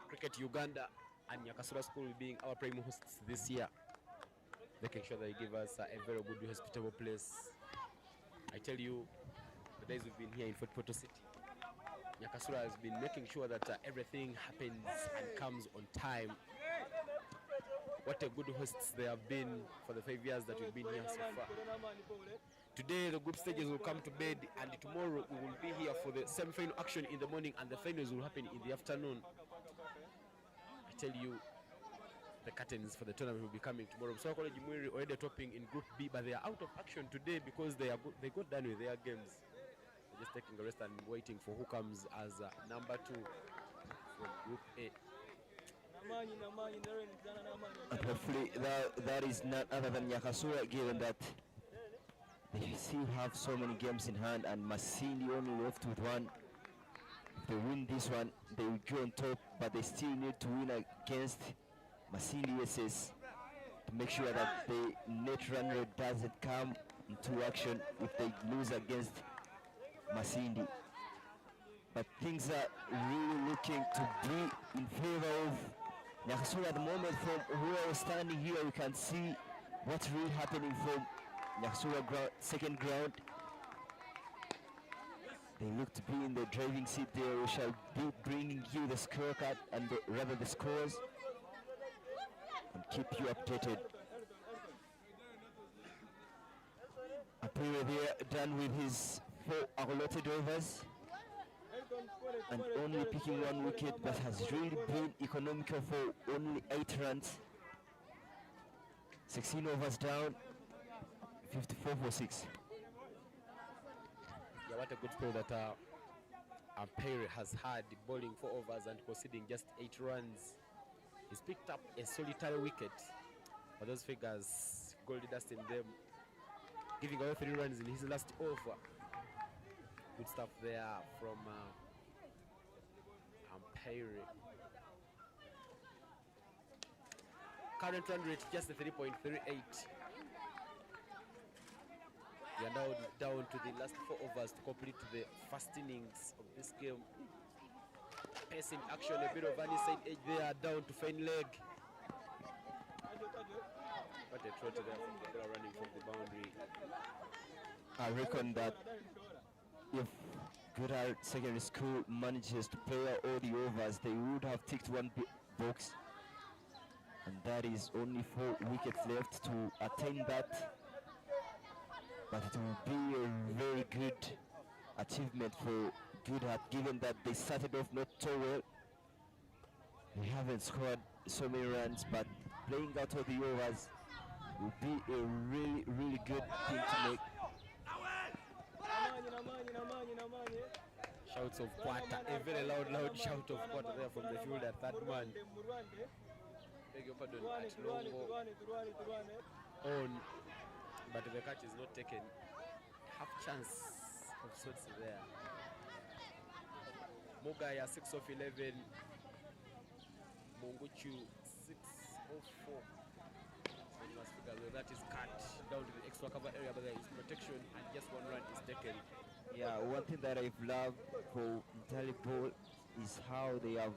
Cricket Uganda, and Nyakasura School being our prime hosts this year, making sure they give us a very good, hospitable place. I tell you, the days we've been here in Fort Portal City, Nyakasura has been making sure that everything happens and comes on time. What a good hosts they have been for the 5 years that we've been here so far. Today the group stages will come to bed, and tomorrow we will be here for the semi-final action in the morning, and the finals will happen in the afternoon. I tell you, the curtains for the tournament will be coming tomorrow. So College Mwiri already topping in Group B, but they are out of action today because they got done with their games. They're just taking a rest and waiting for who comes as number 2 from Group A. And hopefully that is none other than Nyakasura, given that they still have so many games in hand and Masindi only left with one. If they win this one, they will go on top, but they still need to win against Masindi SS to make sure that the net run rate doesn't come into action if they lose against Masindi. But things are really looking to be in favor of Nyakasura at the moment. From where we're standing here, we can see what's really happening from Nyakasura second ground. They look to be in the driving seat there. We shall be bringing you the scorecard and rather the scores, and keep you updated. Appear there done with his 4 allotted overs and only picking 1 wicket, but has really been economical for only 8 runs. 16 overs down, 54 for 6. Yeah, what a good spell that NTARE has had, bowling 4 overs and conceding just 8 runs. He's picked up a solitary wicket, but those figures, gold dust in them, giving away 3 runs in his last over. Good stuff there from NTARE. Current run rate just a 3.38. We are now down to the last 4 overs to complete the first innings of this game. Pace in action, a bit of an inside edge there, down to fine leg. What a throw to there from the ball running from the boundary. I reckon that if GOODHEART Secondary School manages to play out all the overs, they would have ticked 1 box And that is only 4 wickets left to attain that. But it will be a very good achievement for GOODHEART, given that they started off not so well. They haven't scored so many runs, but playing out all the overs will be a really, really good thing to make. Shouts of quarter, a very loud shout of quarter there from the field at third man. Beg your pardon, at Longo on, but the catch is not taken. Half chance of sorts there. Mogaya 6 of 11, Monguchu 6 of 4. And you must figure that is cut down to the extra cover area, but there is protection and just 1 run is taken. Yeah, one thing that I've loved for NTARE ball is how they have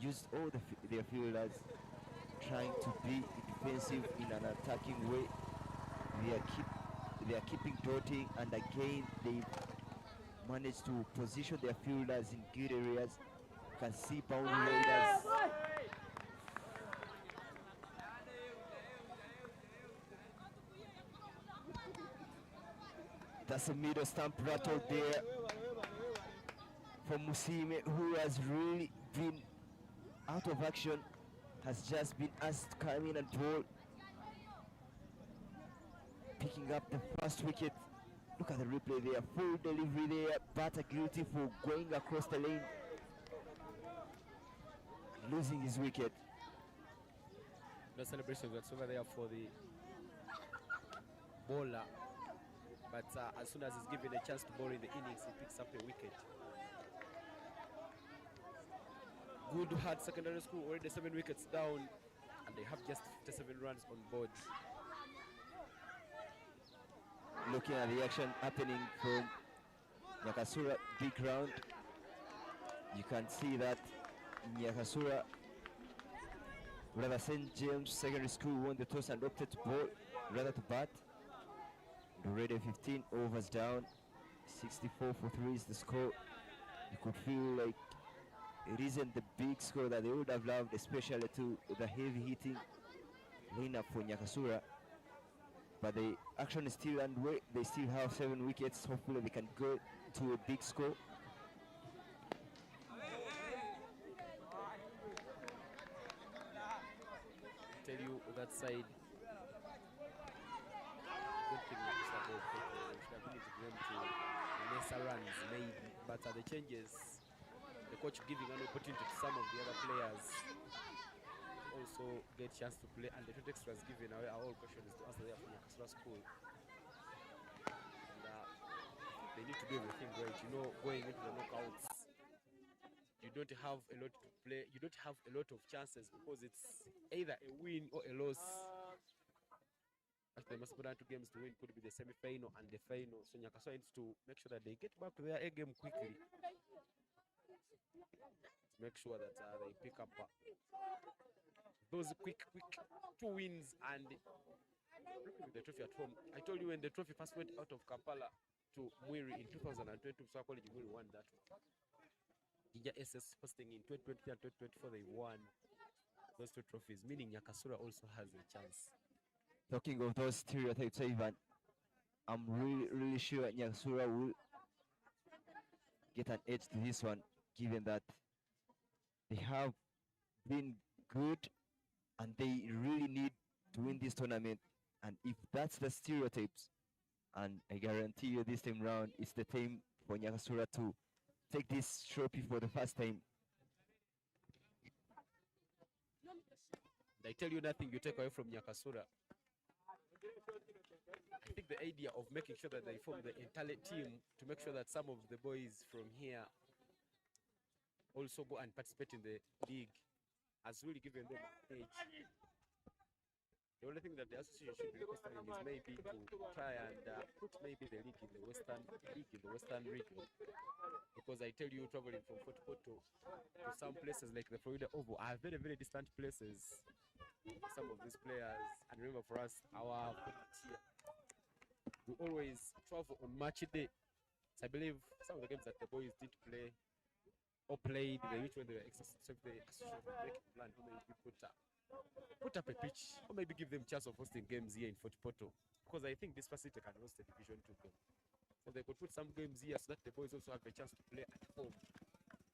used all their fielders trying to be defensive in an attacking way. They are keeping dotting, and again they've managed to position their fielders in good areas. You can see boundary raiders. That's a middle stump rattle there for Musime, who has really been out of action, has just been asked to come in and bowl. Picking up the first wicket. Look at the replay there, full delivery there, Bata guilty for going across the lane, losing his wicket. No celebration that's over there for the bowler, but as soon as he's given a chance to bowl in the innings, he picks up a wicket. GOODHEART Secondary School already 7 wickets down, and they have just 57 runs on board. Looking at the action happening from Nyakasura big round, you can see that Nyakasura, rather St. James Secondary School, won the toss and opted to bowl rather to bat. Already 15 overs down, 64 for 3 is the score. You could feel like it isn't the big score that they would have loved, especially to the heavy hitting lineup for Nyakasura. But the action is still underway. They still have 7 wickets. Hopefully they can go to a big score. Tell you that side, good thing that is about should have been able to lesser runs maybe, but the changes, the coach giving an opportunity to some of the other players also get chance to play, and the 20 extras given away are all questions to answer there from Nyakasura School. And they need to do everything right, you know, going into the knockouts. You don't have a lot to play, you don't have a lot of chances because it's either a win or a loss. Actually, the most important 2 games to win could be the semi-final and the final. So Nyakasura needs to make sure that they get back to their A game quickly. To make sure that they pick up those quick 2 wins and the trophy at home. I told you when the trophy first went out of Kampala to Mwiri in 2020, so College Mwiri won that one. Jinja SS hosting in 2023 and 2024, they won those 2 trophies, meaning Nyakasura also has a chance. Talking of those stereotypes, Ivan, I'm really sure Nyakasura will get an edge to this one, given that they have been good and they really need to win this tournament. And if that's the stereotypes, and I guarantee you this time round, it's the time for Nyakasura to take this trophy for the first time. I tell you nothing you take away from Nyakasura. I think the idea of making sure that they form the entire team to make sure that some of the boys from here also go and participate in the league has really given them an edge. The only thing that the association should be considering is maybe to try and put maybe the league in the Western region. Because I tell you, traveling from Fort Porto to some places like the Florida Oval are very, very distant places. Some of these players, and remember for us, our volunteer, we always travel on match day. So I believe some of the games that the boys did play or played, they which when they were exercising, so if the association would make a plan to maybe put put up a pitch or maybe give them chance of hosting games here in Fort Portal, because I think this facility can host a Division 2 game. So they could put some games here so that the boys also have a chance to play at home.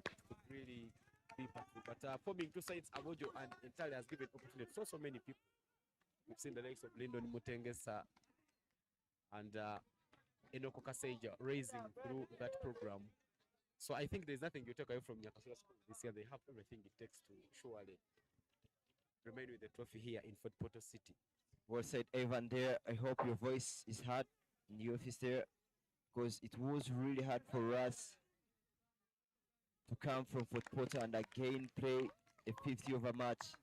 It could really be impactful. But forming two sides, Amojo and NTARE has given opportunity to so many people. We've seen the likes of Lyndon Mutengesa and Enoko Kaseja raising through that program. So I think there's nothing you take away from Nyakasura School this year. They have everything it takes to surely remain with the trophy here in Fort Portal City. Well said, Evan. There, I hope your voice is heard in the office there, because it was really hard for us to come from Fort Portal and again play a 50 over match,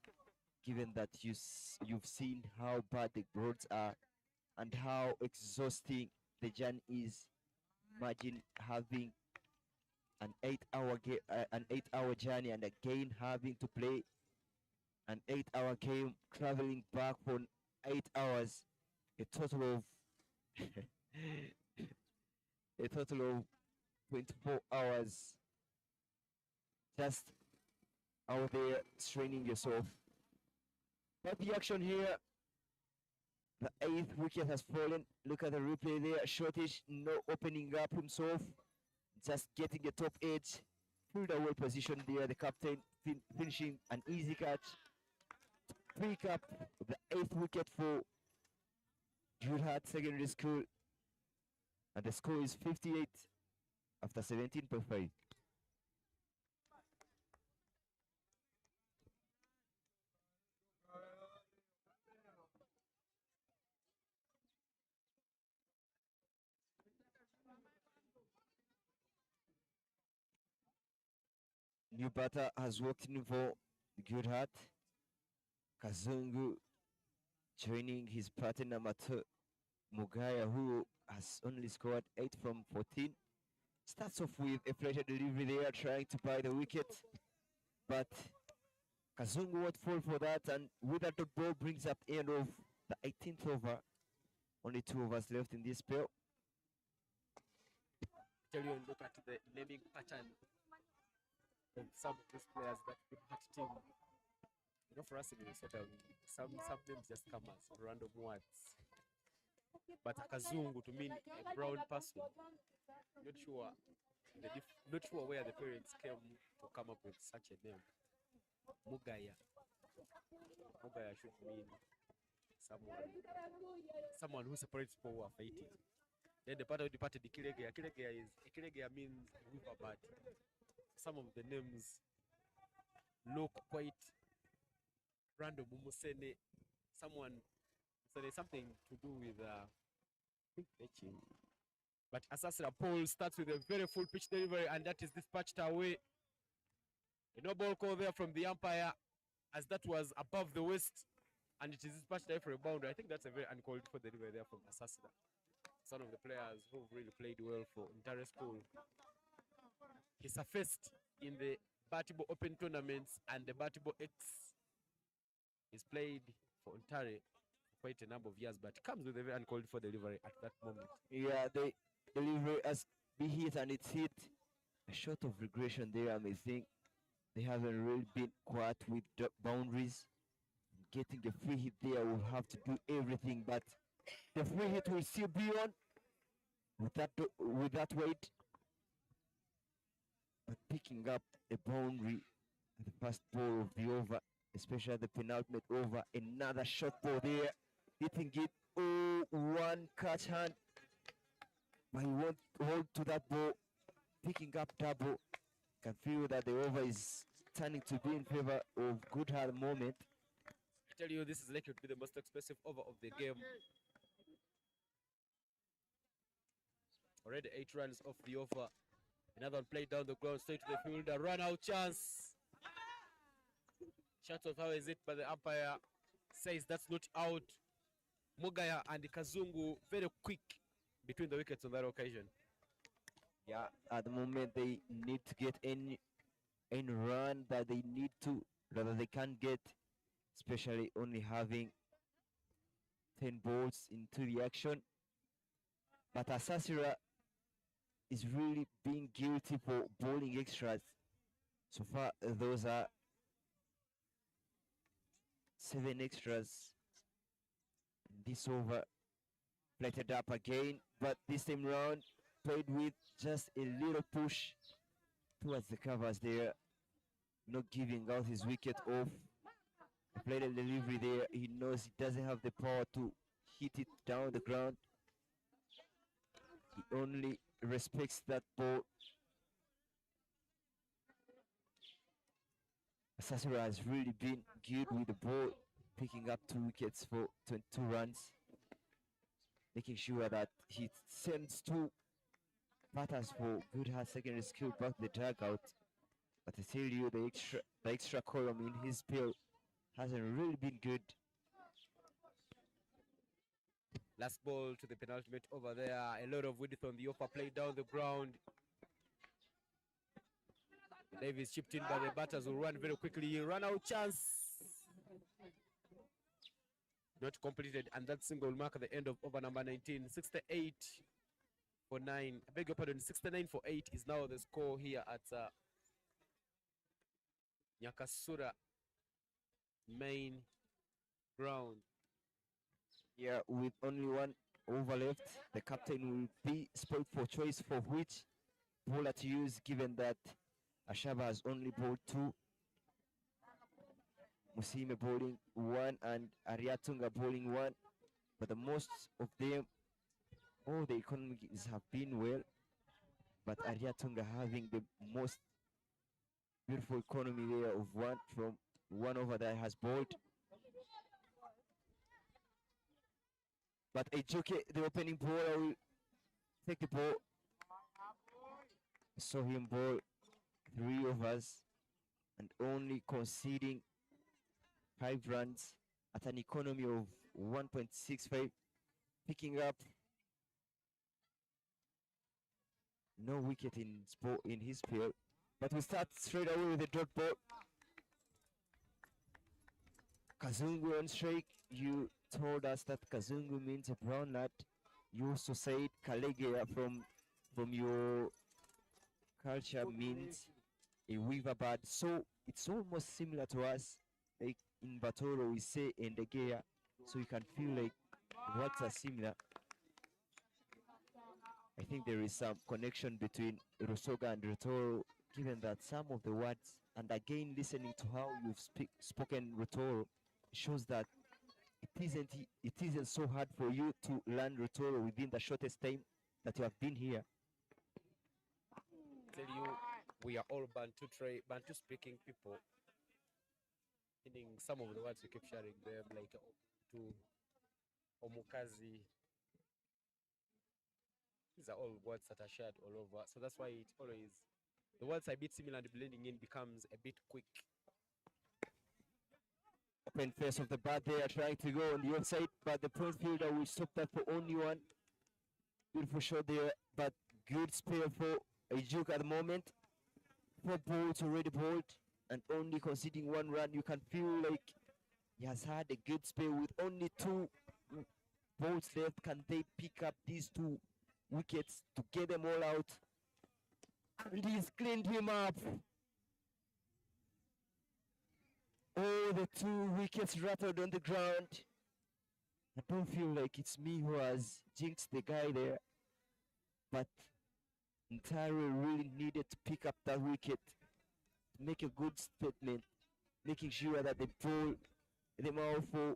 given that you've seen how bad the roads are and how exhausting the journey is. Imagine having an 8-hour journey and again having to play an 8-hour game, traveling back for 8 hours, a total of a total of 24 hours just out there straining yourself. But the action here, the 8th wicket has fallen. Look at the replay there. Shortish no opening up himself, just getting a top edge. Pulled away position there. The captain finishing an easy catch. Pick up the 8th wicket for GOODHEART Secondary School. And the score is 58 after 17.5. New batter has walked in for GOODHEART. Kazungu joining his partner Mugaya, who has only scored 8 from 14. Starts off with a flighted delivery there, trying to buy the wicket, but Kazungu won't fall for that, and with that dot ball brings up end of the 18th over. Only 2 overs left in this spell. Tell you, look at the naming pattern of some of these players that GOODHEART team. You know, for us in Minnesota, some names just come as random words. But Kazungu to mean a brown person, not sure where the parents came to come up with such a name. Mugaya should mean someone who separates people who are fighting. Then the part of the party, the Kiregea means river bird. Some of the names look quite random. Musene, something to do with pitching. But Asasira Paul starts with a very full pitch delivery, and that is dispatched away. A no ball call there from the umpire, as that was above the waist, and it is dispatched away for a boundary. I think that's a very uncalled for delivery there from Asasira. One of the players who really played well for NTARE School. He surfaced in the Batibo Open tournaments and the Batibo X. He's played for NTARE for quite a number of years, but comes with a very uncalled for delivery at that moment. Yeah, the delivery has been hit, and it's hit a shot of regression there. I may think they haven't really been quiet with the boundaries. Getting a free hit there will have to do everything, but the free hit will still be on with that weight. But picking up a boundary at the first ball of the over, especially the penultimate over, another shot ball there, hitting it. Oh, one catch hand, but he won't hold to that ball. Picking up double, can feel that the over is turning to be in favor of GOODHEART moment. I tell you, this is likely to be the most expensive over of the game. Already 8 runs off the over. Another one played down the ground, straight to the field. A run-out chance. Shot of how is it, but the umpire says that's not out. Mugaya and Kazungu very quick between the wickets on that occasion. Yeah, at the moment they need to get any run that they need to, rather they can't get, especially only having 10 balls into the action. But Asasira is really being guilty for bowling extras. So far, those are 7 extras. This over plated up again, but this time round played with just a little push towards the covers there, not giving out his wicket off. Played a delivery there. He knows he doesn't have the power to hit it down the ground. He only respects that ball. Sasura has really been good with the ball, picking up 2 wickets for 22 runs, making sure that he sends 2 batters for Goodheart Secondary School back the dugout. But I tell you, the extra column in his bill hasn't really been good. Last ball to the penultimate over there. A lot of width on the offer, played down the ground. Davis chipped in, but the batters will run very quickly. Run out chance. Not completed, and that single will mark the end of over number 19. 68 for 9. I beg your pardon, 69 for 8 is now the score here at Nyakasura main ground. Yeah, with only 1 over left, the captain will be spoiled for choice for which bowler to use, given that Ashaba has only bowled 2. Musime bowling 1 and Ariatunga bowling 1. But the most of them, all the economies have been well. But Ariatunga having the most beautiful economy there of 1 from 1 over that has bowled. But Ejuke, the opening bowler, will take the ball. I saw him bowl 3 overs and only conceding 5 runs at an economy of 1.65, picking up no wicket in his field. But we start straight away with the dot ball. Kazungu on strike. You told us that Kazungu means a brown nut. You also said Kalegea from your culture means a weaver bird. So it's almost similar to us. Like in Batoro we say Endegea. So you can feel like words are similar. I think there is some connection between Rusoga and Rotoro, given that some of the words, and again listening to how you've spoken Rotoro, shows that it isn't so hard for you to learn Rotoro within the shortest time that you have been here. Tell you, we are all Bantu speaking people. Meaning some of the words we keep sharing them, like to Omukazi. These are all words that are shared all over. So that's why it always, the words are a bit similar and blending in becomes a bit quick. Open face of the bat there, trying to go on the offside, but the point fielder will stop that for only 1. Beautiful shot there, but good spare for Ejuk at the moment. 4 balls already bowled and only conceding 1 run. You can feel like he has had a good spell with only 2 balls left. Can they pick up these 2 wickets to get them all out? And he's cleaned him up. Oh, the 2 wickets rattled on the ground. I don't feel like it's me who has jinxed the guy there, but NTARE really needed to pick up that wicket to make a good statement, making sure that they pull them out for.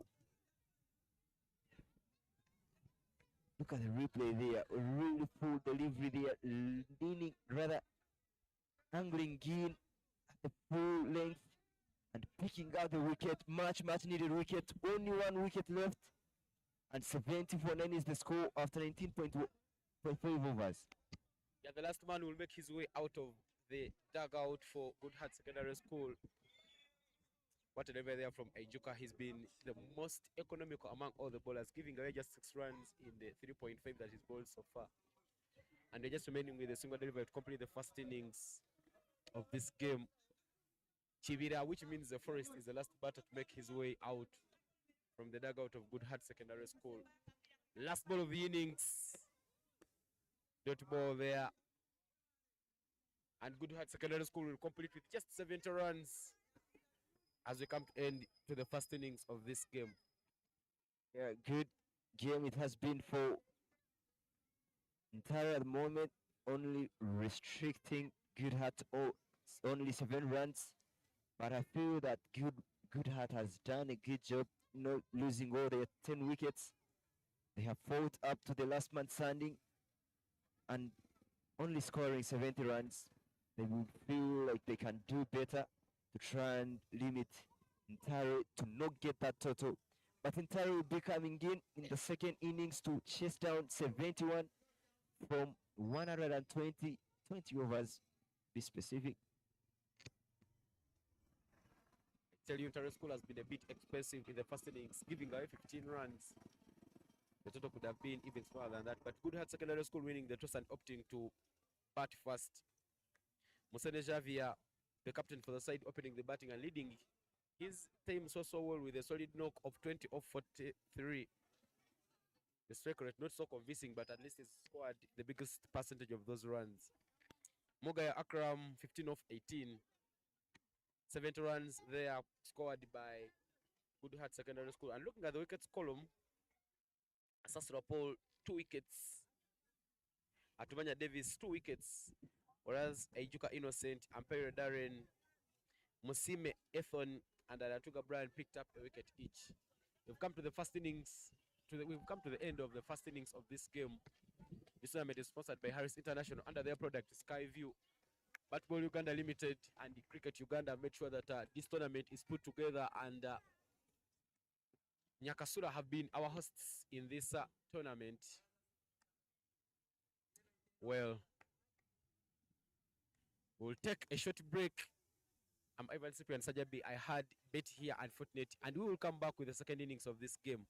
Look at the replay there, a really full delivery there, leaning, rather angling in at the full length and picking out the wicket, much needed wicket, only 1 wicket left, and 70-9 is the score after 19.5 overs. Yeah, the last man will make his way out of the dugout for Goodheart Secondary School. What a delivery there from Ejuka. He's been the most economical among all the bowlers, giving away just 6 runs in the 3.5 that he's bowled so far. And they're just remaining with a single delivery to complete the first innings of this game. Chivira, which means the Forest, is the last batter to make his way out from the dugout of Goodheart Secondary School. Last ball of the innings. Dot ball there. And Goodheart Secondary School will complete with just 70 runs. as we come to end to the first innings of this game. Yeah, good game it has been for NTARE at the moment, only restricting GOODHEART to only 7 runs. But I feel that GOODHEART has done a good job not losing all their 10 wickets. They have fought up to the last man standing and only scoring 70 runs. They will feel like they can do better to try and limit NTARE to not get that total. But NTARE will be coming in the second innings to chase down 71 from 120 overs, be specific. I tell you, NTARE School has been a bit expensive in the first innings, giving away 15 runs. The total could have been even smaller than that, but GOODHEART Secondary School winning the toss and opting to bat first. Musene Javier, the captain for the side, opening the batting and leading his team so well with a solid knock of 20 of 43. The strike rate not so convincing, but at least he's scored the biggest percentage of those runs. Mogaya Akram, 15 of 18. 70 runs there scored by GOODHEART Secondary School. And looking at the wickets column, Sasra Paul, 2 wickets. Atumanya Davis, 2 wickets. Whereas Ejuka Innocent, Ampere Darren, Musime Ethon, and Adatuga Brian picked up a wicket each. We've come to the first innings. We've come to the end of the first innings of this game. This tournament is sponsored by Harris International under their product Skyview. Batball Uganda Limited and Cricket Uganda made sure that this tournament is put together, and Nyakasura have been our hosts in this tournament. Well, we'll take a short break. I'm Ivan Cyprian Sajabi. I had Bet here and Fortnite, and we will come back with the second innings of this game.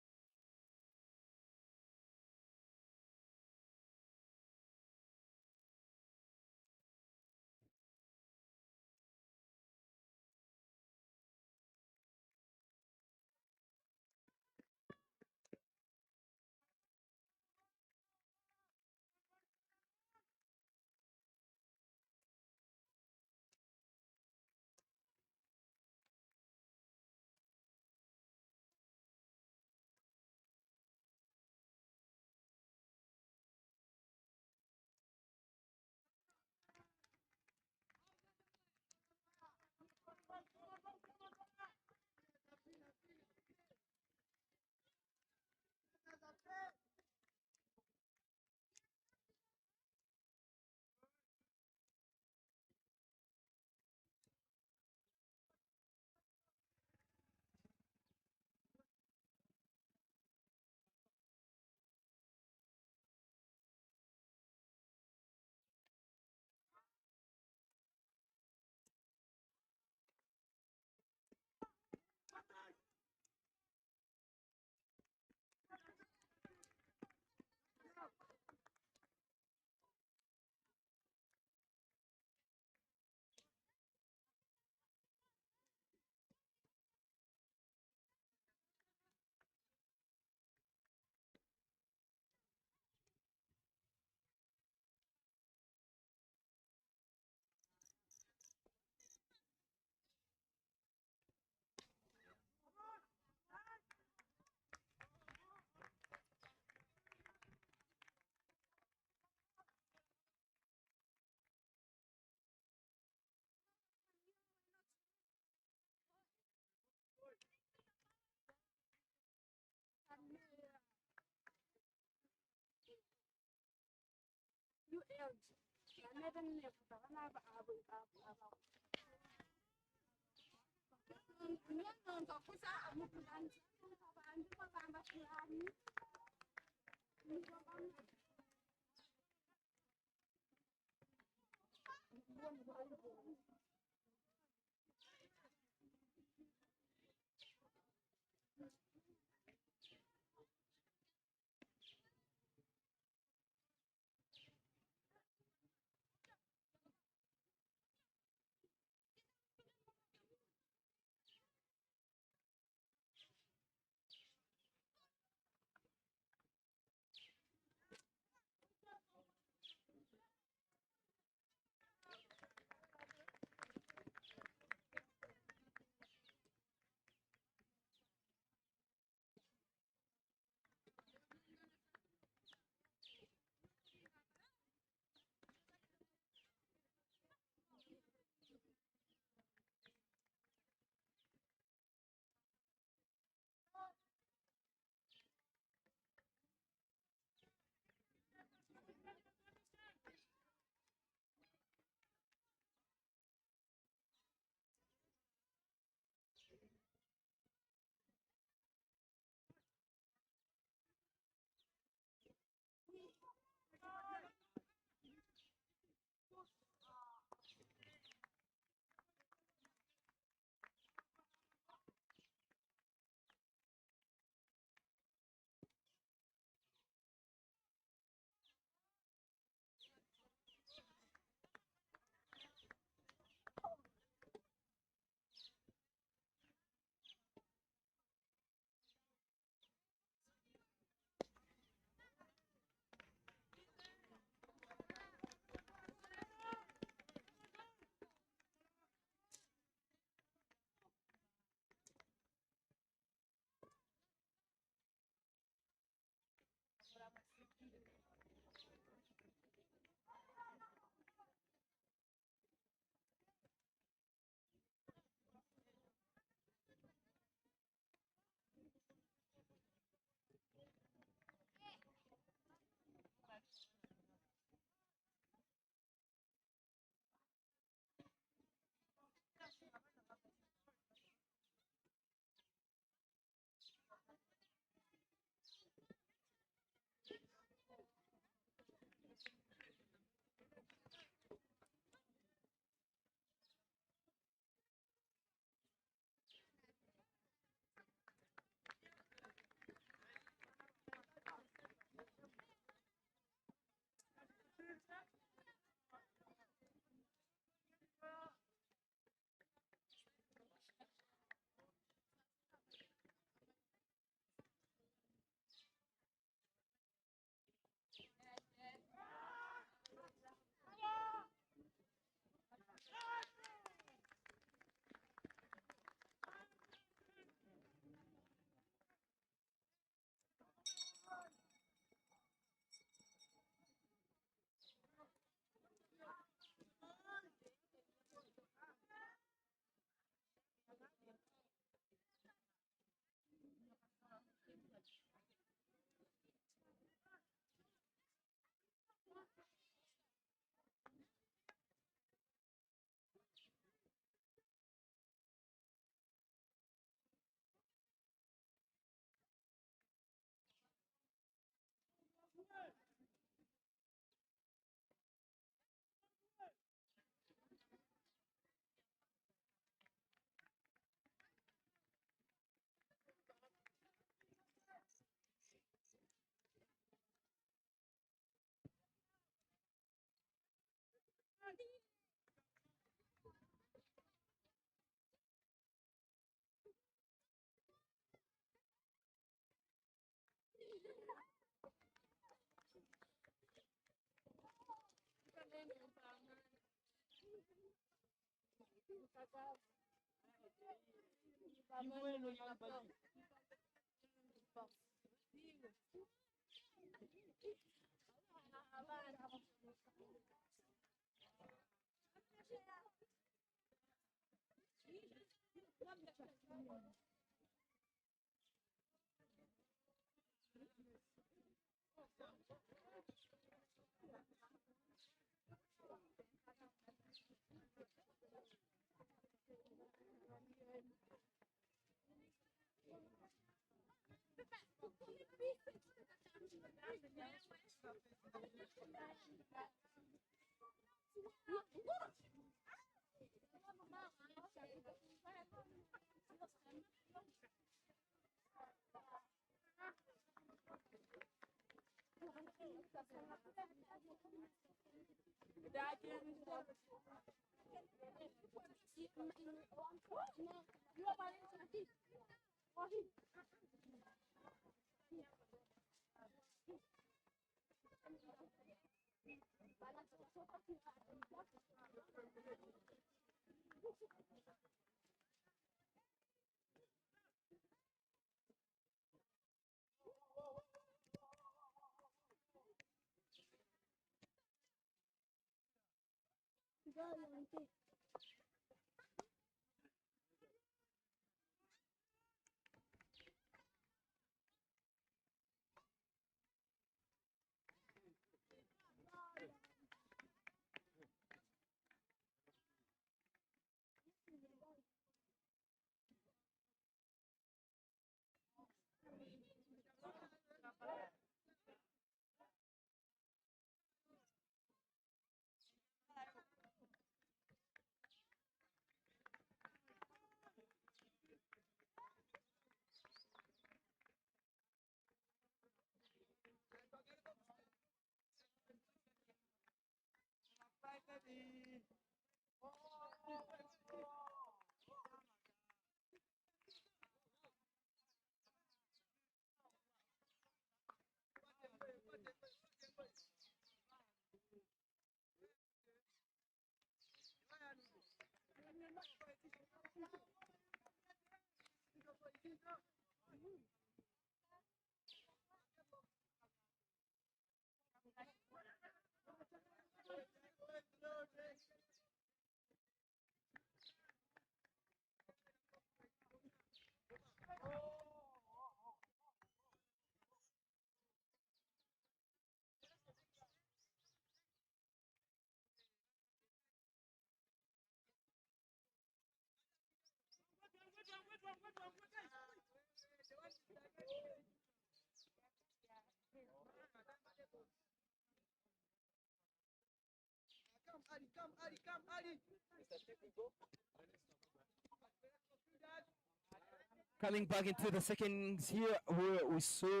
Coming back into the second innings here, where we saw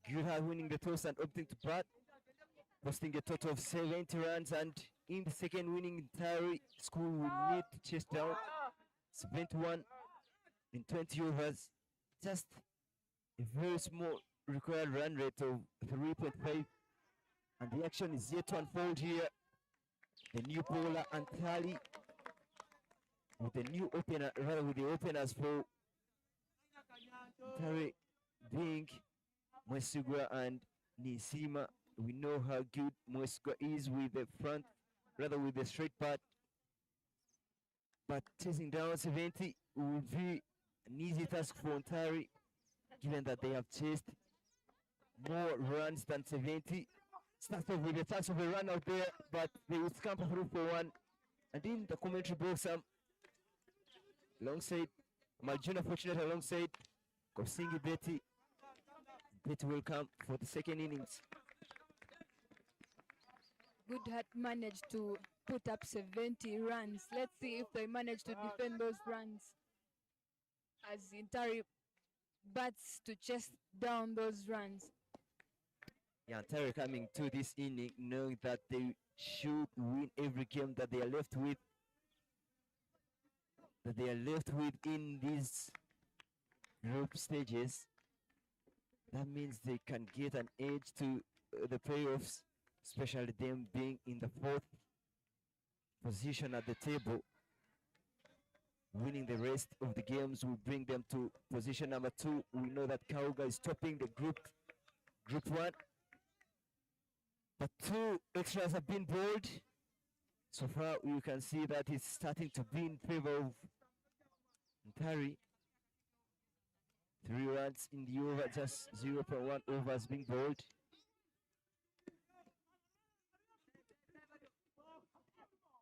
GOODHEART winning the toss and opting to bat, posting a total of 70 runs, and in the second winning, NTARE school will need to chase down 71 in 20 overs. Just a very small required run rate of 3.5, and the action is yet to unfold here. The new bowler NTARE with the new opener, rather with the openers for NTARE being Mwesigwa and Nisima. We know how good Mwesigwa is with the front, rather with the straight bat. But chasing down 70 will be an easy task for NTARE, given that they have chased more runs than 70. Starts off with the touch of a run out there, but they will scamper through for one. And in the commentary box, alongside Maljuna Fortunate, alongside Kopsingi Betty. Betty will come for the second innings. GOODHEART managed to put up 70 runs. Let's see if they manage to defend those runs as NTARE bats to chase down those runs. Yeah, NTARE coming to this inning knowing that they should win every game that they are left with. In these group stages. That means they can get an edge to the playoffs, especially them being in the fourth position at the table. Winning the rest of the games will bring them to position number 2. We know that Kauga is topping the group 1. But 2 extras have been bowled. So far, you can see that it's starting to be in favor of NTARE. 3 runs in the over, just 0.1 overs being bowled.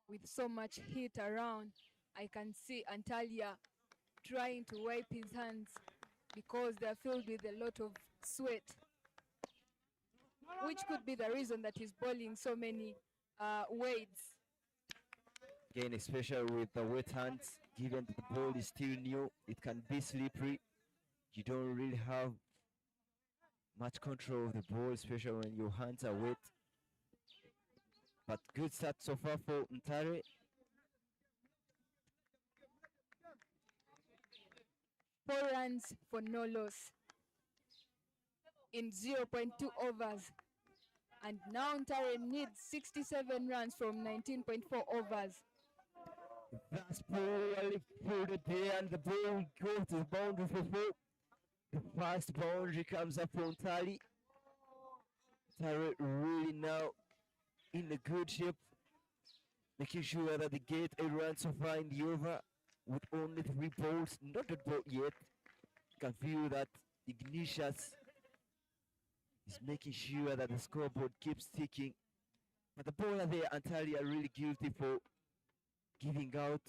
With so much heat around, I can see Antalya trying to wipe his hands because they're filled with a lot of sweat. which could be the reason that he's bowling so many weights. Again, especially with the wet hands, given that the ball is still new, it can be slippery. You don't really have much control of the ball, especially when your hands are wet. But good start so far for NTARE. Four runs for no loss in 0.2 overs. And now NTARE needs 67 runs from 19.4 overs. That's poorly fielded there, and the ball goes to the boundary for four. The first boundary comes up from Tali. NTARE really now in a good shape, making sure that they get a run so far in the over with only 3 balls, not a ball yet. You can feel that Ignatius is making sure that the scoreboard keeps ticking. But the bowler there, NTARE, are really guilty for giving out,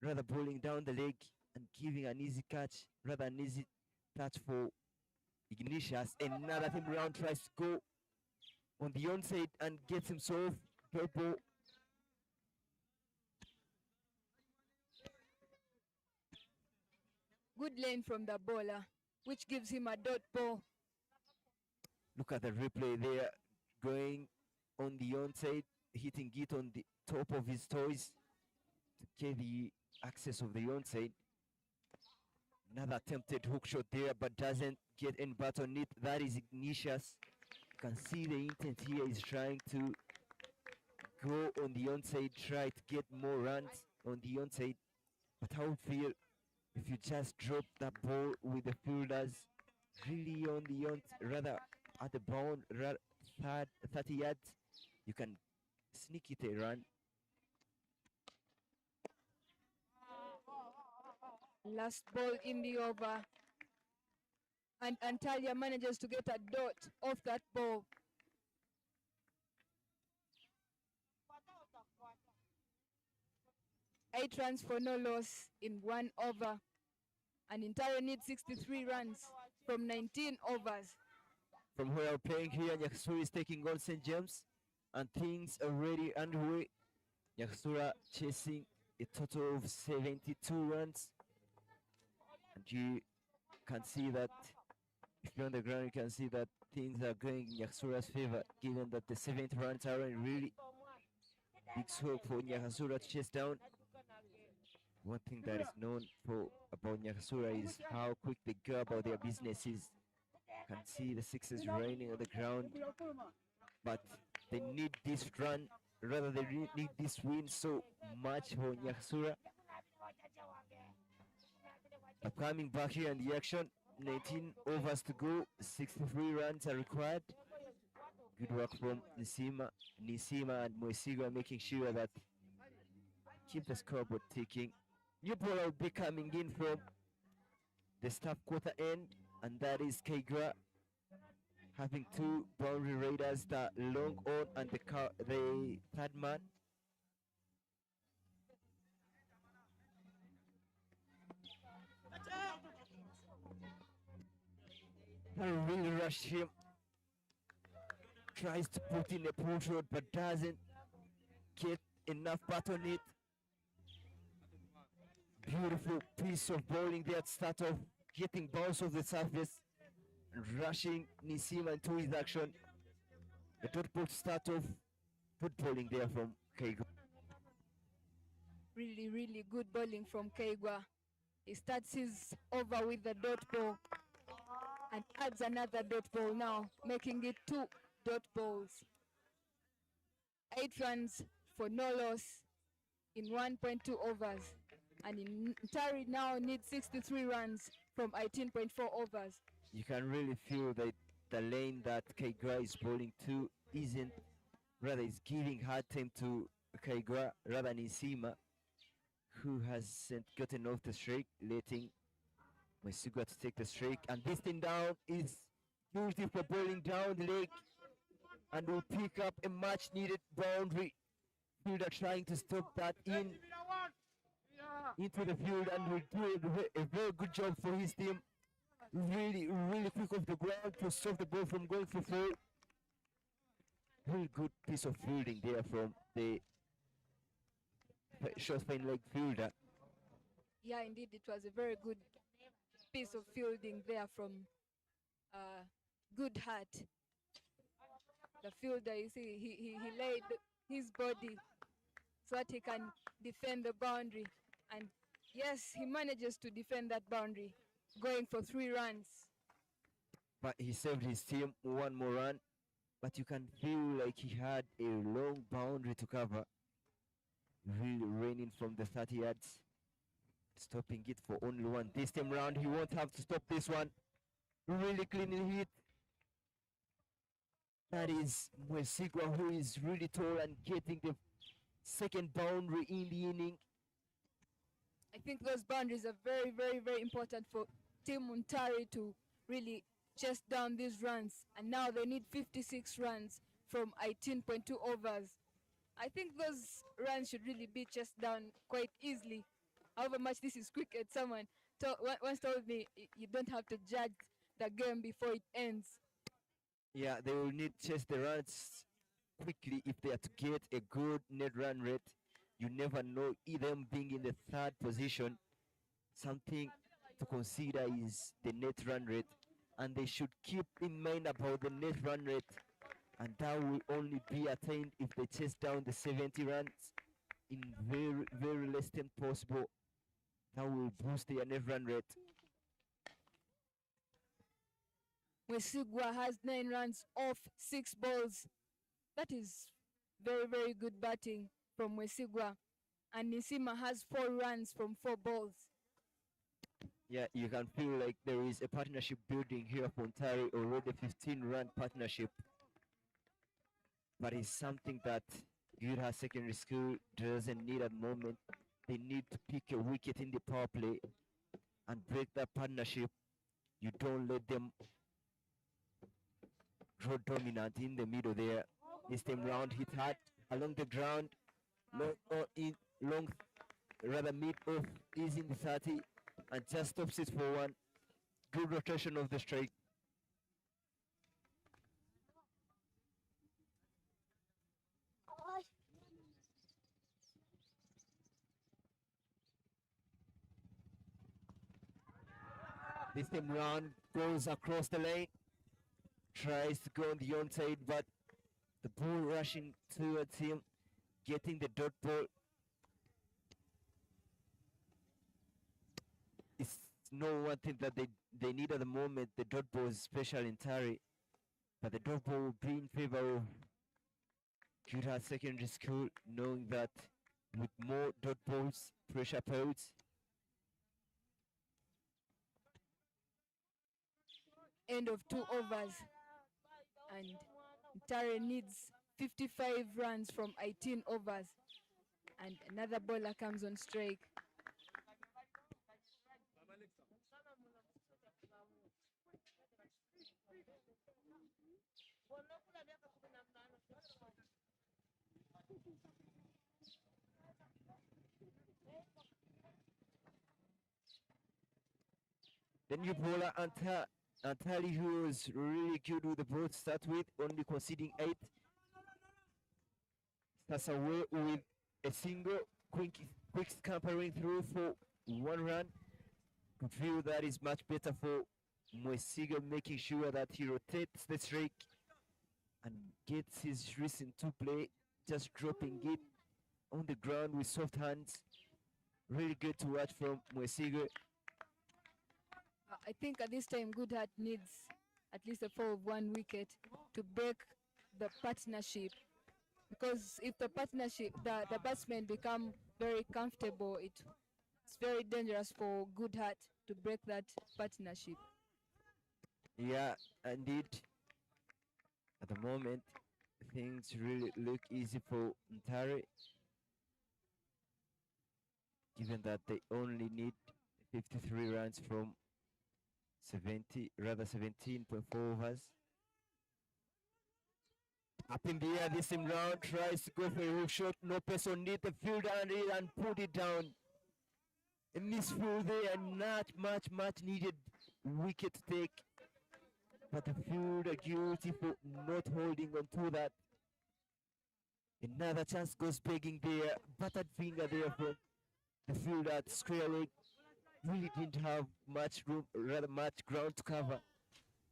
rather bowling down the leg and giving an easy catch, rather an easy touch for Ignatius. Another team round tries to go on the onside and gets himself dot ball. Good lane from the bowler, which gives him a dot ball. Look at the replay there, going on the onside, hitting it on the top of his toes to get the access of the onside. Another attempted hook shot there, but doesn't get any bat on it. That is Ignatius. You can see the intent here is trying to go on the onside, try to get more runs on the onside. But how would feel if you just drop that ball with the fielders really on the rather at the bound, 30 yards, you can sneak it a run. Last ball in the over. And NTARE manages to get a dot off that ball. Eight runs for no loss in 1 over. And NTARE needs 63 runs from 19 overs. From where we're playing here, Nyakasura is taking on St. James, and things are already underway. Nyakasura chasing a total of 72 runs. And you can see that, if you're on the ground, you can see that things are going in Nyakasura's favor, given that the 7th runs are a really big scope for Nyakasura to chase down. One thing that is known about Nyakasura is how quick they go about their businesses. You can see the sixes raining on the ground, but they need this run, rather they need this win so much for Nyakasura. Coming back here in the action, 19 overs to go, 63 runs are required. Good work from Nisima and Moisigo, making sure that keep the scoreboard ticking. New bowler will be coming in from the staff quarter end, and that is Kegra, having 2 boundary raiders, the long on and the third man. I really rushed him. Tries to put in a pull shot but doesn't get enough bat on it. Beautiful piece of bowling there at start off, getting bounce off the surface and rushing Nisima into his action. The dot ball to start off, good bowling there from Keigwa. Really, really good bowling from Keigwa. He starts his over with the dot ball and adds another dot ball now, making it 2 dot balls. 8 runs for no loss in 1.2 overs. And NTARE now needs 63 runs from 18.4 overs. You can really feel that the lane that Keigwa is bowling to isn't, rather is giving hard time to Keigwa rather than Nisima, who hasn't gotten off the streak, letting Moisigo to take the streak. And this thing down is guilty for bowling down the leg and will pick up a much needed boundary. Fielder trying to stop that into the field, and will do a very good job for his team. Really, really quick off the ground to stop the ball from going for 4. Really good piece of fielding there from the short fine leg fielder. Yeah, indeed, it was a very good piece of fielding there from GOODHEART. The fielder, you see, he laid his body so that he can defend the boundary. And yes, he manages to defend that boundary, going for 3 runs. But he saved his team one more run. But you can feel like he had a long boundary to cover. Really raining from the 30 yards. Stopping it for only one. This time round, he won't have to stop this one. Really clean hit. That is Mwesigwa, who is really tall and getting the second boundary in the inning. I think those boundaries are very, very, very important for Team NTARE to really chase down these runs. And now they need 56 runs from 18.2 overs. I think those runs should really be chased down quite easily. However much this is cricket, someone once told me you don't have to judge the game before it ends. Yeah, they will need to chase the runs quickly if they are to get a good net run rate. You never know, them being in the 3rd position. Something to consider is the net run rate, and they should keep in mind about the net run rate, and that will only be attained if they chase down the 70 runs in very, very less than possible. That will boost their net run rate. Mwesigwa has 9 runs off 6 balls. That is very, very good batting from Mwesigwa. And Nisima has 4 runs from 4 balls. Yeah, you can feel like there is a partnership building here for NTARE, already 15-run partnership. But it's something that GOODHEART Secondary School doesn't need at the moment. They need to pick a wicket in the power play and break that partnership. You don't let them grow dominant in the middle there. This time round, hit hard along the ground, rather mid off, is in the 30, and just stops it for 1. Good rotation of the strike. This time round goes across the lane, tries to go on the onside, but the ball rushing towards him, getting the dot ball. It's no one thing that they need at the moment. The dot ball is special in NTARE, but the dot ball will be in favor of GOODHEART Secondary School, knowing that with more dot balls, pressure builds. End of 2 overs. And NTARE needs 55 runs from 18 overs. And another bowler comes on strike. The new bowler Antali, who was really good with the ball to start with, only conceding 8. Starts away with a single, quick scampering through for 1 run. Could feel that is much better for Mwesigwa, making sure that he rotates the strike and gets his wrist into play, just dropping it on the ground with soft hands. Really good to watch from Mwesigwa. I think at this time GOODHEART needs at least a fall of 1 wicket to break the partnership, because if the partnership, the batsmen become very comfortable, it's very dangerous for GOODHEART to break that partnership. Yeah, indeed. At the moment, things really look easy for NTARE, given that they only need 53 runs from 17.4 overs. Up in the air this time round, tries to go for a hook shot, no person need the fielder and put it down. A misfield there, not much needed wicket to take, but the fielder guilty for not holding on to that. Another chance goes begging there. Battered finger there from the field at square leg. Really didn't have much room, rather much ground to cover.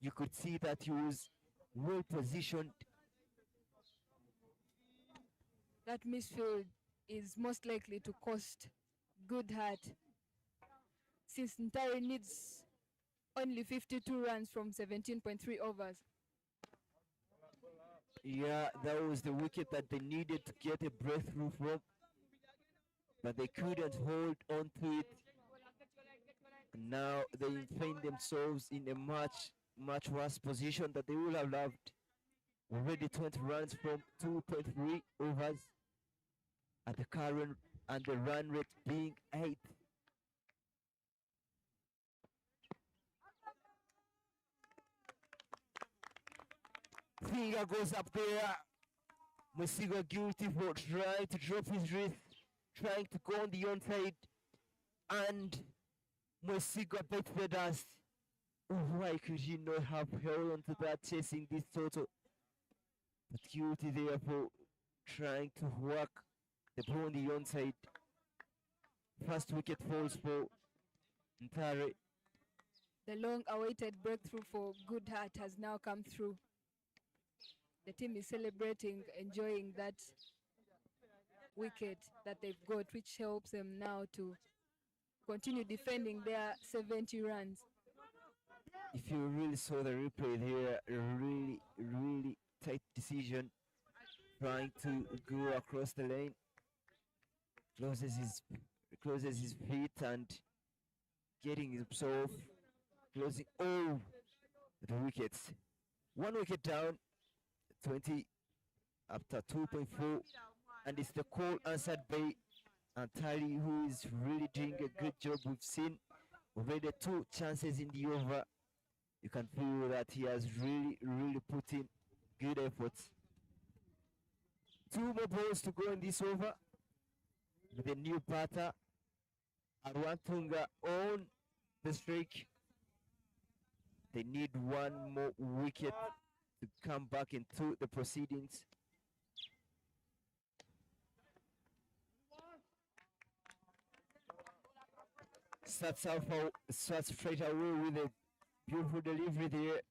You could see that he was well positioned. That misfield is most likely to cost GOODHEART, since NTARE needs only 52 runs from 17.3 overs. Yeah, that was the wicket that they needed to get a breakthrough from, but they couldn't hold on to it. Now they find themselves in a much worse position that they would have loved. Already 20 runs from 2.3 overs at the current, and the run rate being 8. Finger goes up there. Musiga guilty for trying to drop his wrist, trying to go on the onside, and Musiga bites the dust. Why could he not have held on to that, chasing this total? But guilty there for trying to work the ball on the onside. First wicket falls for NTARE. The long-awaited breakthrough for GOODHEART has now come through. The team is celebrating, enjoying that wicket that they've got, which helps them now to continue defending their 70 runs. If you really saw the replay here, a really tight decision, trying to go across the lane, closes his feet and getting himself closing all the wickets. 1 wicket down, 20 after 2.4, and it's the call answered by NTARE, who is really doing a good job. We've seen already 2 chances in the over. You can feel that he has really put in good efforts. 2 more balls to go in this over. The new batter, Aryatunga, on the streak. They need 1 more wicket to come back into the proceedings. Starts straight away with a beautiful delivery there,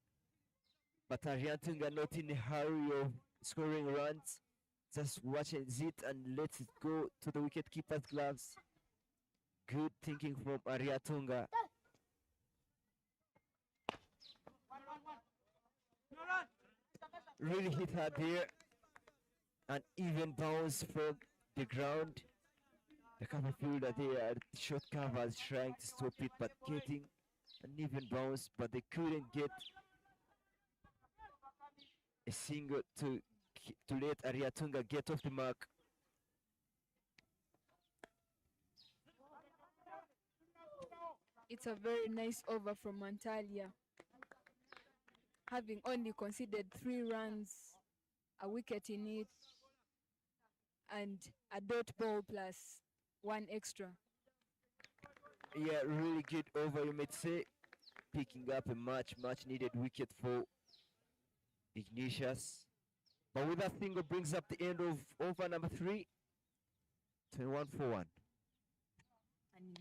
but Aryatunga not in a hurry of scoring runs, just watching it and lets it go to the wicket-keeper's gloves. Good thinking from Aryatunga. Really hit hard there, an even bounce from the ground. The cover fielder there, short covers trying to stop it, but getting an even bounce, but they couldn't get a single to let Aryatunga get off the mark. It's a very nice over from Antalya, having only conceded 3 runs, a wicket in it, and a dot ball plus 1 extra. Yeah, really good over, you might say, picking up a much needed wicket for Ignatius. But with that single brings up the end of over number 3, 21 for 1. And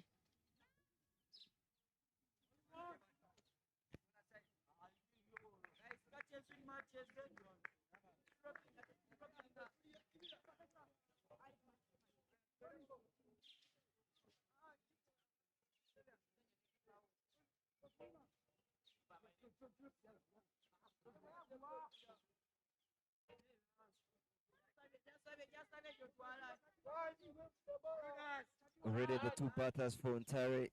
Already the 2 batters for NTARE,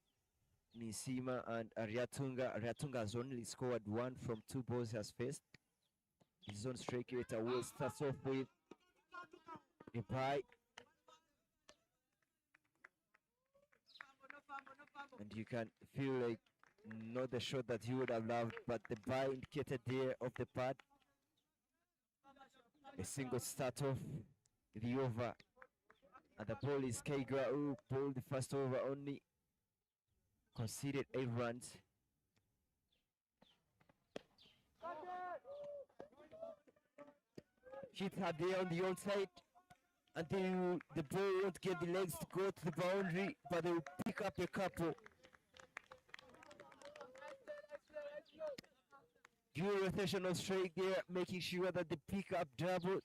Nisima and Aryatunga. Aryatunga has only scored 1 from 2 balls he has faced. His own strike rate will start off with a bye. And you can feel like not the shot that you would have loved, but the bye indicated there of the pad. A single start off the over. And the ball is Kaigra, who bowled the first over, only conceded 8 runs. Hit her there on the onside. until the ball won't get the legs to go to the boundary, but they will pick up a couple. Good rotational strike there, making sure that they pick up double.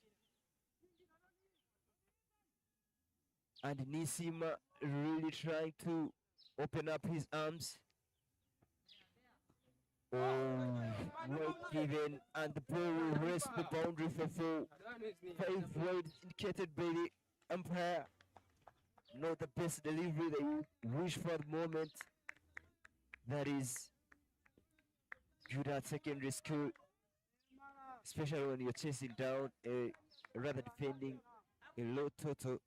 And Nisima really trying to open up his arms. Oh, well given, and the ball will rest the boundary for 4. 5 wide indicated by the umpire. Not the best delivery that you wish for the moment. That is good at secondary school, especially when you're chasing down a rather defending a low total.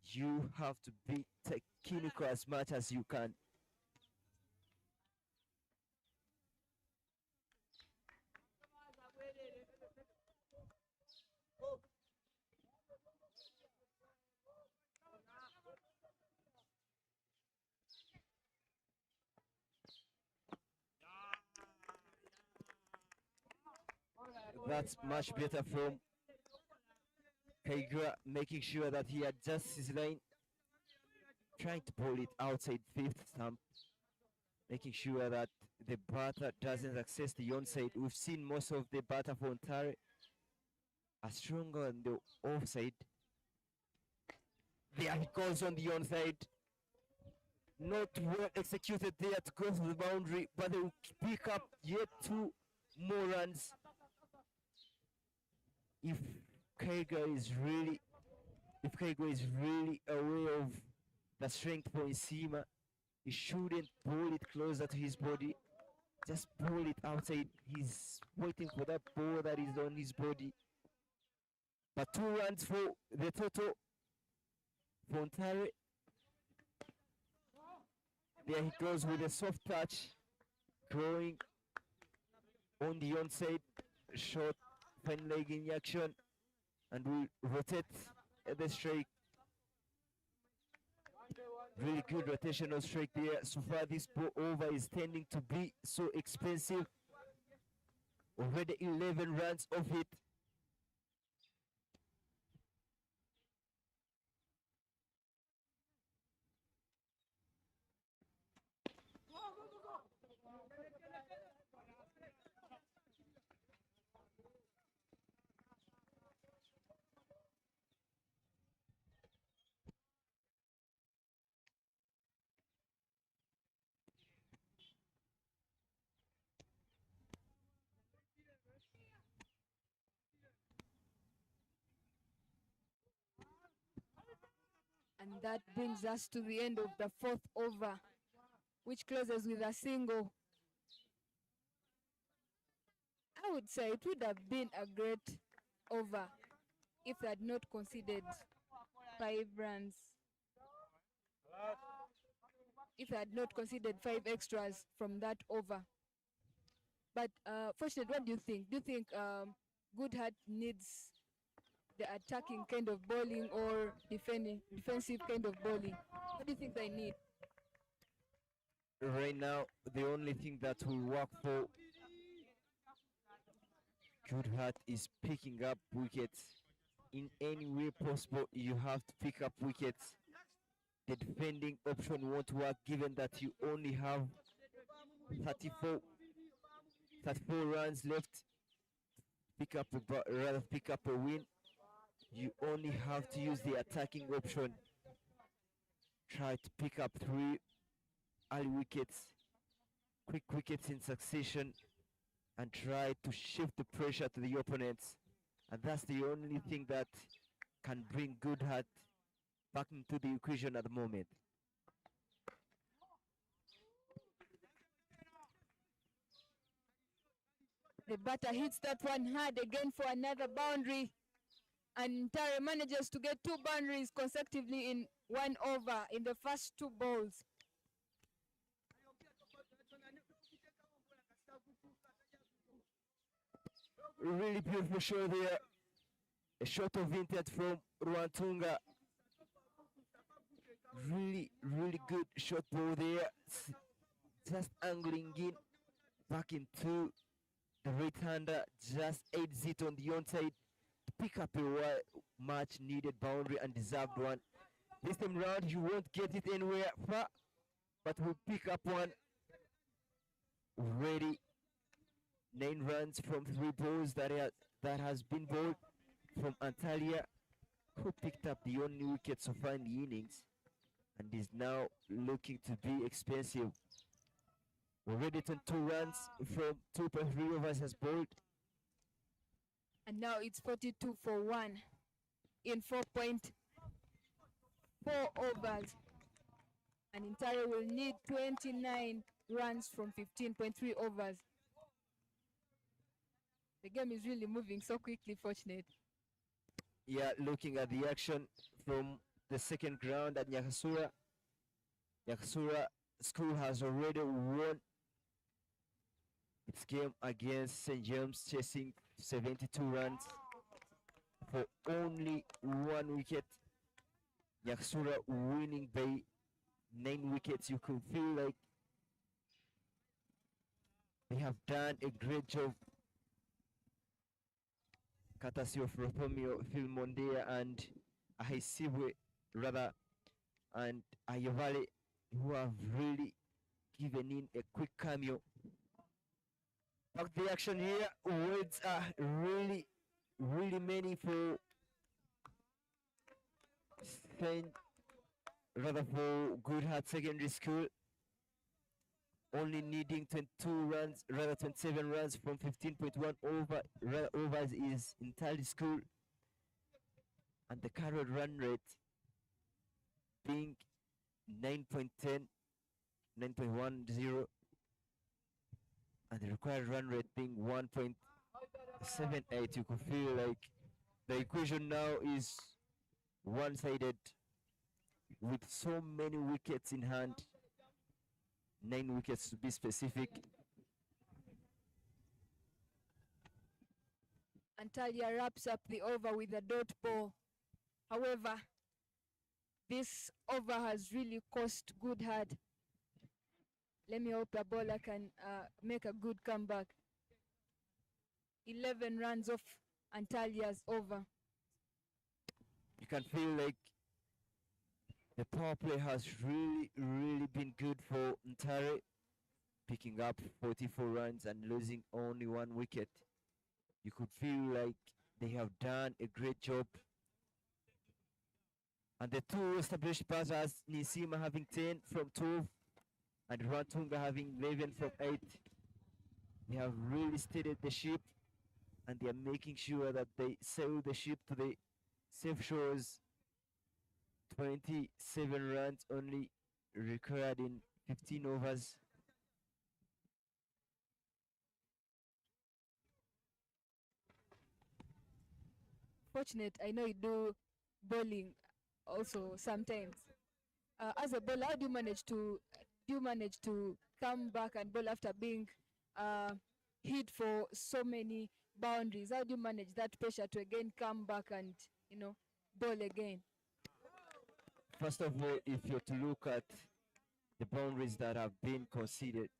You have to be technical as much as you can. That's much better from Kaigra, making sure that he adjusts his line, trying to pull it outside 5th stump, making sure that the batter doesn't access the onside. We've seen most of the batter for NTARE are stronger on the offside. There he goes on the onside. Not well executed there to go to the boundary, but they will pick up yet 2 more runs. If Kaiga is really aware of the strength for Nsima, he shouldn't pull it closer to his body. Just pull it outside. He's waiting for that ball that is on his body. But 2 runs for the total for NTARE. There he goes with a soft touch, going on the onside, short fine leg in action, and will rotate the strike. Really good rotational strike there. So far this ball over is tending to be so expensive. Already 11 runs off it. And that brings us to the end of the 4th over, which closes with a single. I would say it would have been a great over if they had not conceded 5 runs. If they had not conceded 5 extras from that over. But fortunately, what do you think? Do you think GOODHEART needs the attacking kind of bowling or defensive kind of bowling? What do you think they need? Right now, the only thing that will work for GOODHEART is picking up wickets. In any way possible, you have to pick up wickets. The defending option won't work given that you only have 34 runs left. Pick up a win. You only have to use the attacking option. Try to pick up 3 early wickets, quick wickets in succession, and try to shift the pressure to the opponents. And that's the only thing that can bring GOODHEART back into the equation at the moment. The batter hits that one hard again for another boundary. And NTARE manages to get 2 boundaries consecutively in 1 over in the first 2 balls. Really beautiful show there. A shot of vintage from Rwantunga. Really good shot ball there. Just angling in back into the right hander. Just aids it on the onside. pick up a much needed boundary and deserved one. This time round, you won't get it anywhere far, but we'll pick up one. Ready. 9 runs from 3 balls that has been bowled from Antalya, who picked up the only wicket so far in the innings and is now looking to be expensive. Already 22 runs from 2.3 overs has bowled. And now it's 42 for 1 in 4.4 overs. And NTARE will need 29 runs from 15.3 overs. The game is really moving so quickly, Fortunate. Yeah, looking at the action from the second ground at Nyakasura. Nyakasura School has already won its game against St. James, chasing 72 runs for only 1 wicket. Nyakasura winning by 9 wickets. You could feel like they have done a great job, courtesy of Rothomio Filmondea and Ahaisibwe rather, and Ayavale, who have really given in a quick cameo. Back the action here, words are really many for for GOODHEART Secondary School, only needing 22 runs, rather 27 runs from 15.1 overs is NTARE School, and the current run rate being 9.10, 9.10, and the required run rate being 1.78. You could feel like the equation now is one-sided with so many wickets in hand. 9 wickets to be specific. Antalya wraps up the over with a dot ball. However, this over has really cost GOODHEART. Let me hope the bowler can make a good comeback. 11 runs off Antalya's over. You can feel like the power play has really been good for NTARE, picking up 44 runs and losing only 1 wicket. You could feel like they have done a great job. And the 2 established batters, Nisima having 10 from 12 and Rantunga having 11 from 8. They have really steadied the ship, and they are making sure that they sail the ship to the safe shores. 27 runs only required in 15 overs. Fortunate, I know you do bowling also sometimes. As a bowler, how do you manage to come back and bowl after being hit for so many boundaries? How do you manage that pressure to again come back and bowl again? First of all, if you're to look at the boundaries that have been conceded,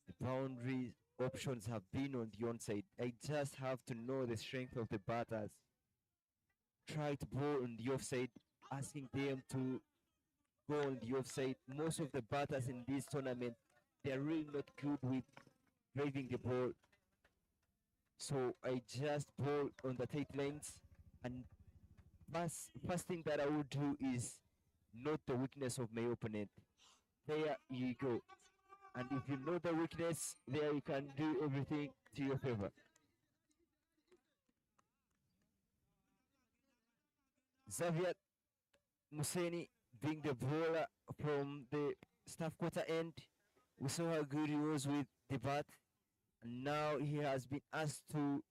the boundary options have been on the onside. I just have to know the strength of the batters. Try to bowl on the offside, asking them to go on the offside. Most of the batters in this tournament, they are really not good with driving the ball. So I just bowl on the tight lines, and first thing that I would do is note the weakness of my opponent. There you go. And if you know the weakness, there you can do everything to your favor. Xavier Museni being the bowler from the staff quarter end. We saw how good he was with the bat, and now he has been asked to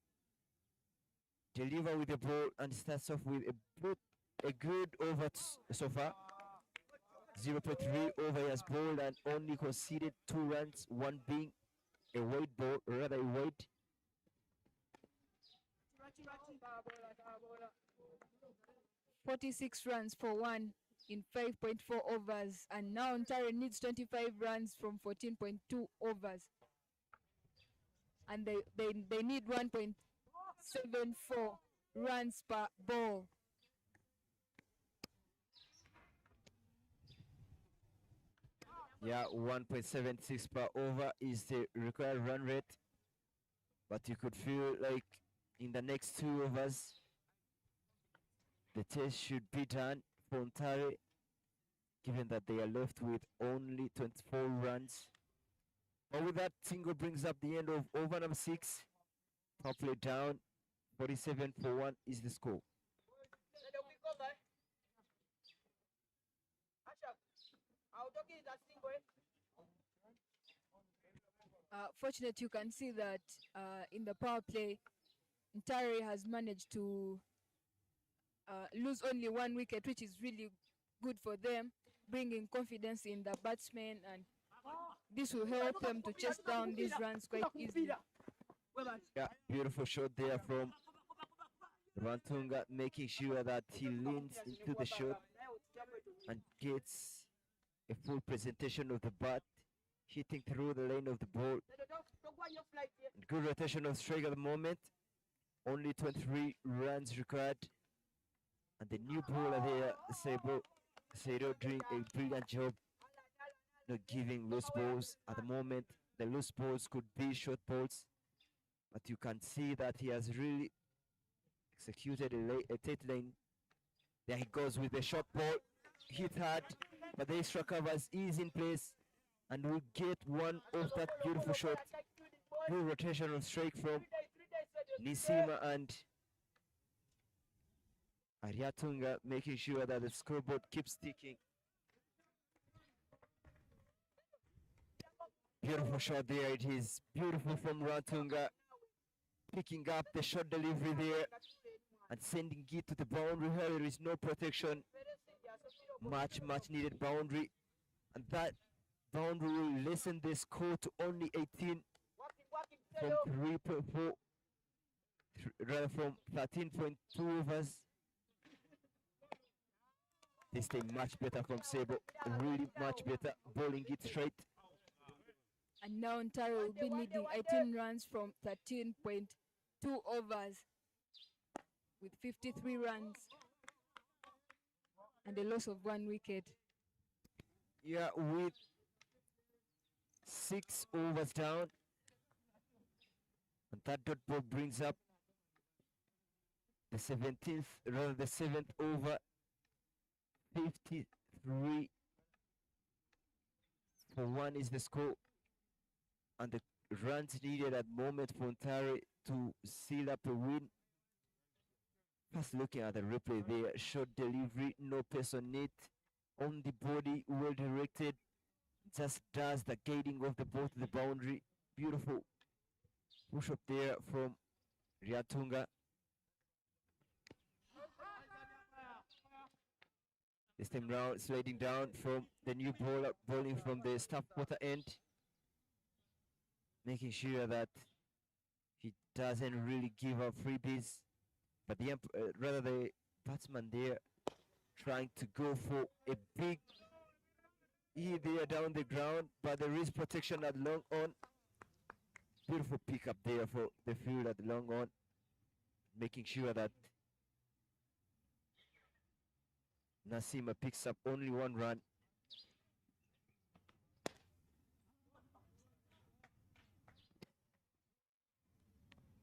deliver with the ball and starts off with a good over so far. 0.3 over he has bowled and only conceded 2 runs, one being a wide ball, rather a wide. "46 runs for 1 in 5.4 overs, and now NTARE needs 25 runs from 14.2 overs, and they need 1.74 runs per ball. Yeah, 1.76 per over is the required run rate. But you could feel like in the next 2 overs, the test should be done for NTARE, given that they are left with only 24 runs. But with that, single brings up the end of over number 6. Power play down, 47 for 1 is the score. Fortunate, you can see that in the power play, NTARE has managed to lose only 1 wicket, which is really good for them, bringing confidence in the batsmen, and this will help them to chase down these runs quite easily. Yeah, beautiful shot there from Rantunga, making sure that he leans into the shot and gets a full presentation of the bat, hitting through the lane of the ball. And good rotation of strike at the moment. Only 23 runs required. And the new bowler there, Sebo doing a brilliant job, not giving loose balls at the moment. The loose balls could be short balls, but you can see that he has really executed a tight lane. There he goes with the short ball, hit hard, but the extra covers is in place, and will get one of that beautiful shot. Good rotational strike from Nisima and Ariatunga, making sure that the scoreboard keeps ticking. Beautiful shot there. It is beautiful from Ratunga, picking up the shot delivery there and sending it to the boundary where there is no protection. Much needed boundary, and that boundary will lessen the score to only 18 from 3.4, rather from 13.2 overs. This time much better from Sebo, really much better, bowling it straight. And now NTARE will be needing 18 runs from 13.2 overs with 53 runs and a loss of 1 wicket. Yeah, with 6 overs down, and that dot ball brings up the 17th, rather the 7th over. 53 for 1 is the score, and the runs needed at the moment for NTARE to seal up a win. First looking at the replay there, short delivery, no pace on it, on the body, well directed, just does the guiding of the ball to the boundary. Beautiful push up there from Riatunga. This time round, sliding down from the new bowler, bowling from the staff quarter end, making sure that he doesn't really give up freebies. But the batsman there trying to go for a big E there down the ground, but there is protection at long on. Beautiful pick up there for the field at long on, making sure that Nasima picks up only 1 run.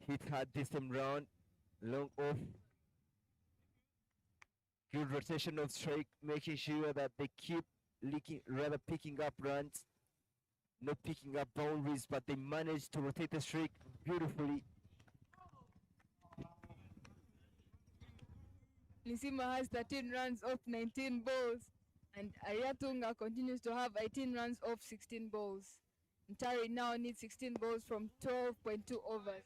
Hit hard this time round, long off. Good rotation of strike, making sure that they keep picking up runs, not picking up boundaries, but they manage to rotate the strike beautifully. Nisima has 13 runs off 19 balls, and Ariatunga continues to have 18 runs off 16 balls. NTARE now needs 16 balls from 12.2 overs.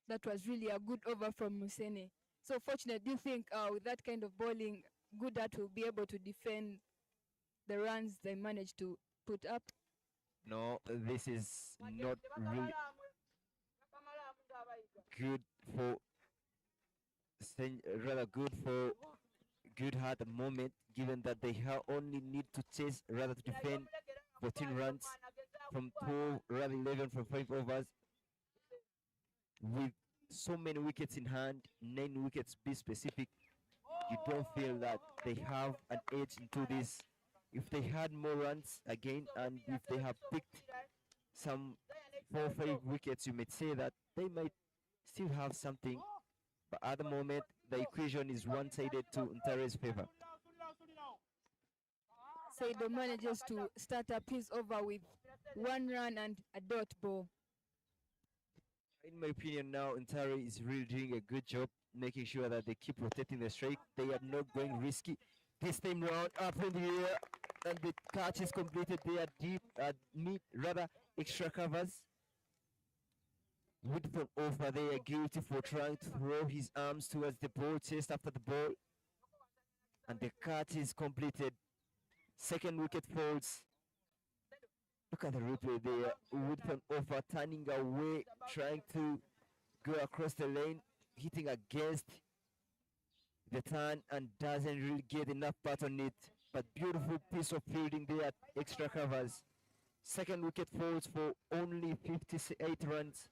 That was really a good over from Musene. So fortunate, do you think with that kind of bowling, Goodheart will be able to defend the runs they managed to put up? No, this is not really good for rather good for Goodheart at the moment, given that they only need to chase rather to defend 14 runs from 12, rather 11 from 5 overs. With so many wickets in hand, 9 wickets be specific, you don't feel that they have an edge into this. If they had more runs again, and if they have picked some 4 or 5 wickets, you might say that they might still have something. But at the moment, the equation is one-sided to NTARE's favor. Saido manages to start up his over with 1 run and a dot ball. In my opinion, now NTARE is really doing a good job making sure that they keep rotating the strike. They are not going risky. This time round, up in the air, and the catch is completed. They are deep, rather extra covers. Woodford over there, guilty for trying to throw his arms towards the ball, chased after the ball. And the catch is completed. Second wicket falls. Look at the replay there. Woodford over, turning away, trying to go across the lane, hitting against the turn and doesn't really get enough bat on it. But beautiful piece of fielding there at extra covers. Second wicket falls for only 58 runs.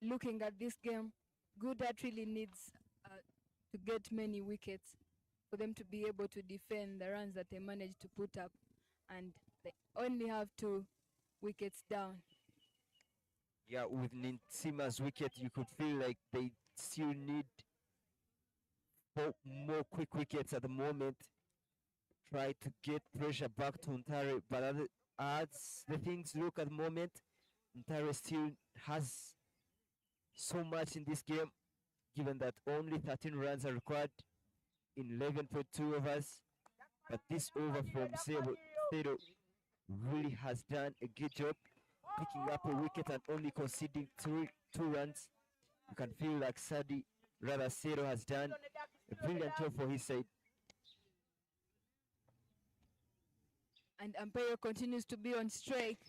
Looking at this game, Goodheart really needs to get many wickets for them to be able to defend the runs that they managed to put up, and they only have 2 wickets down. Yeah, with Ninsima's wicket, you could feel like they still need 4 more quick wickets at the moment. Try to get pressure back to NTARE, but as the things look at the moment, NTARE still has so much in this game, given that only 13 runs are required in 11.2 overs. But this over from Saido really has done a good job picking up a wicket and only conceding 2 runs. You can feel like Saido has done a brilliant job for his side. And umpire continues to be on strike.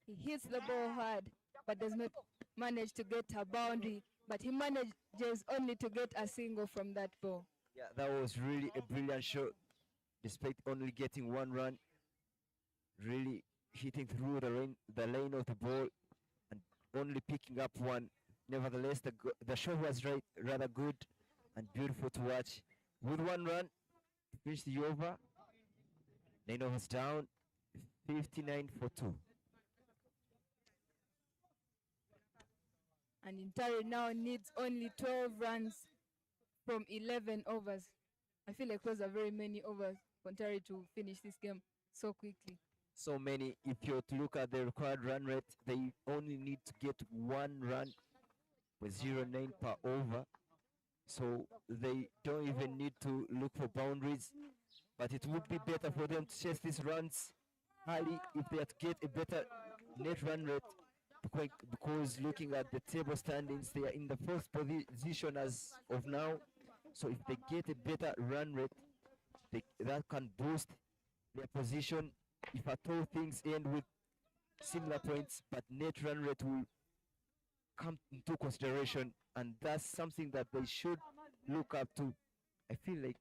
He hits the ball hard, but does not manage to get a boundary, but he manages only to get a single from that ball. Yeah, that was really a brilliant shot, despite only getting 1 run. Really hitting through the lane of the ball and only picking up 1. Nevertheless, the shot was rather good and beautiful to watch. With 1 run, finish the over. 9 overs down, 59 for 2. And NTARE now needs only 12 runs from 11 overs. I feel like those are very many overs for NTARE to finish this game so quickly. So many. If you're to look at the required run rate, they only need to get 1 run with 0.9 per over. So they don't even need to look for boundaries. But it would be better for them to chase these runs early if they had to get a better net run rate. Because looking at the table standings, they are in the 4th position as of now. So if they get a better run rate, that can boost their position. If at all things end with similar points, but net run rate will come into consideration, and that's something that they should look up to. I feel like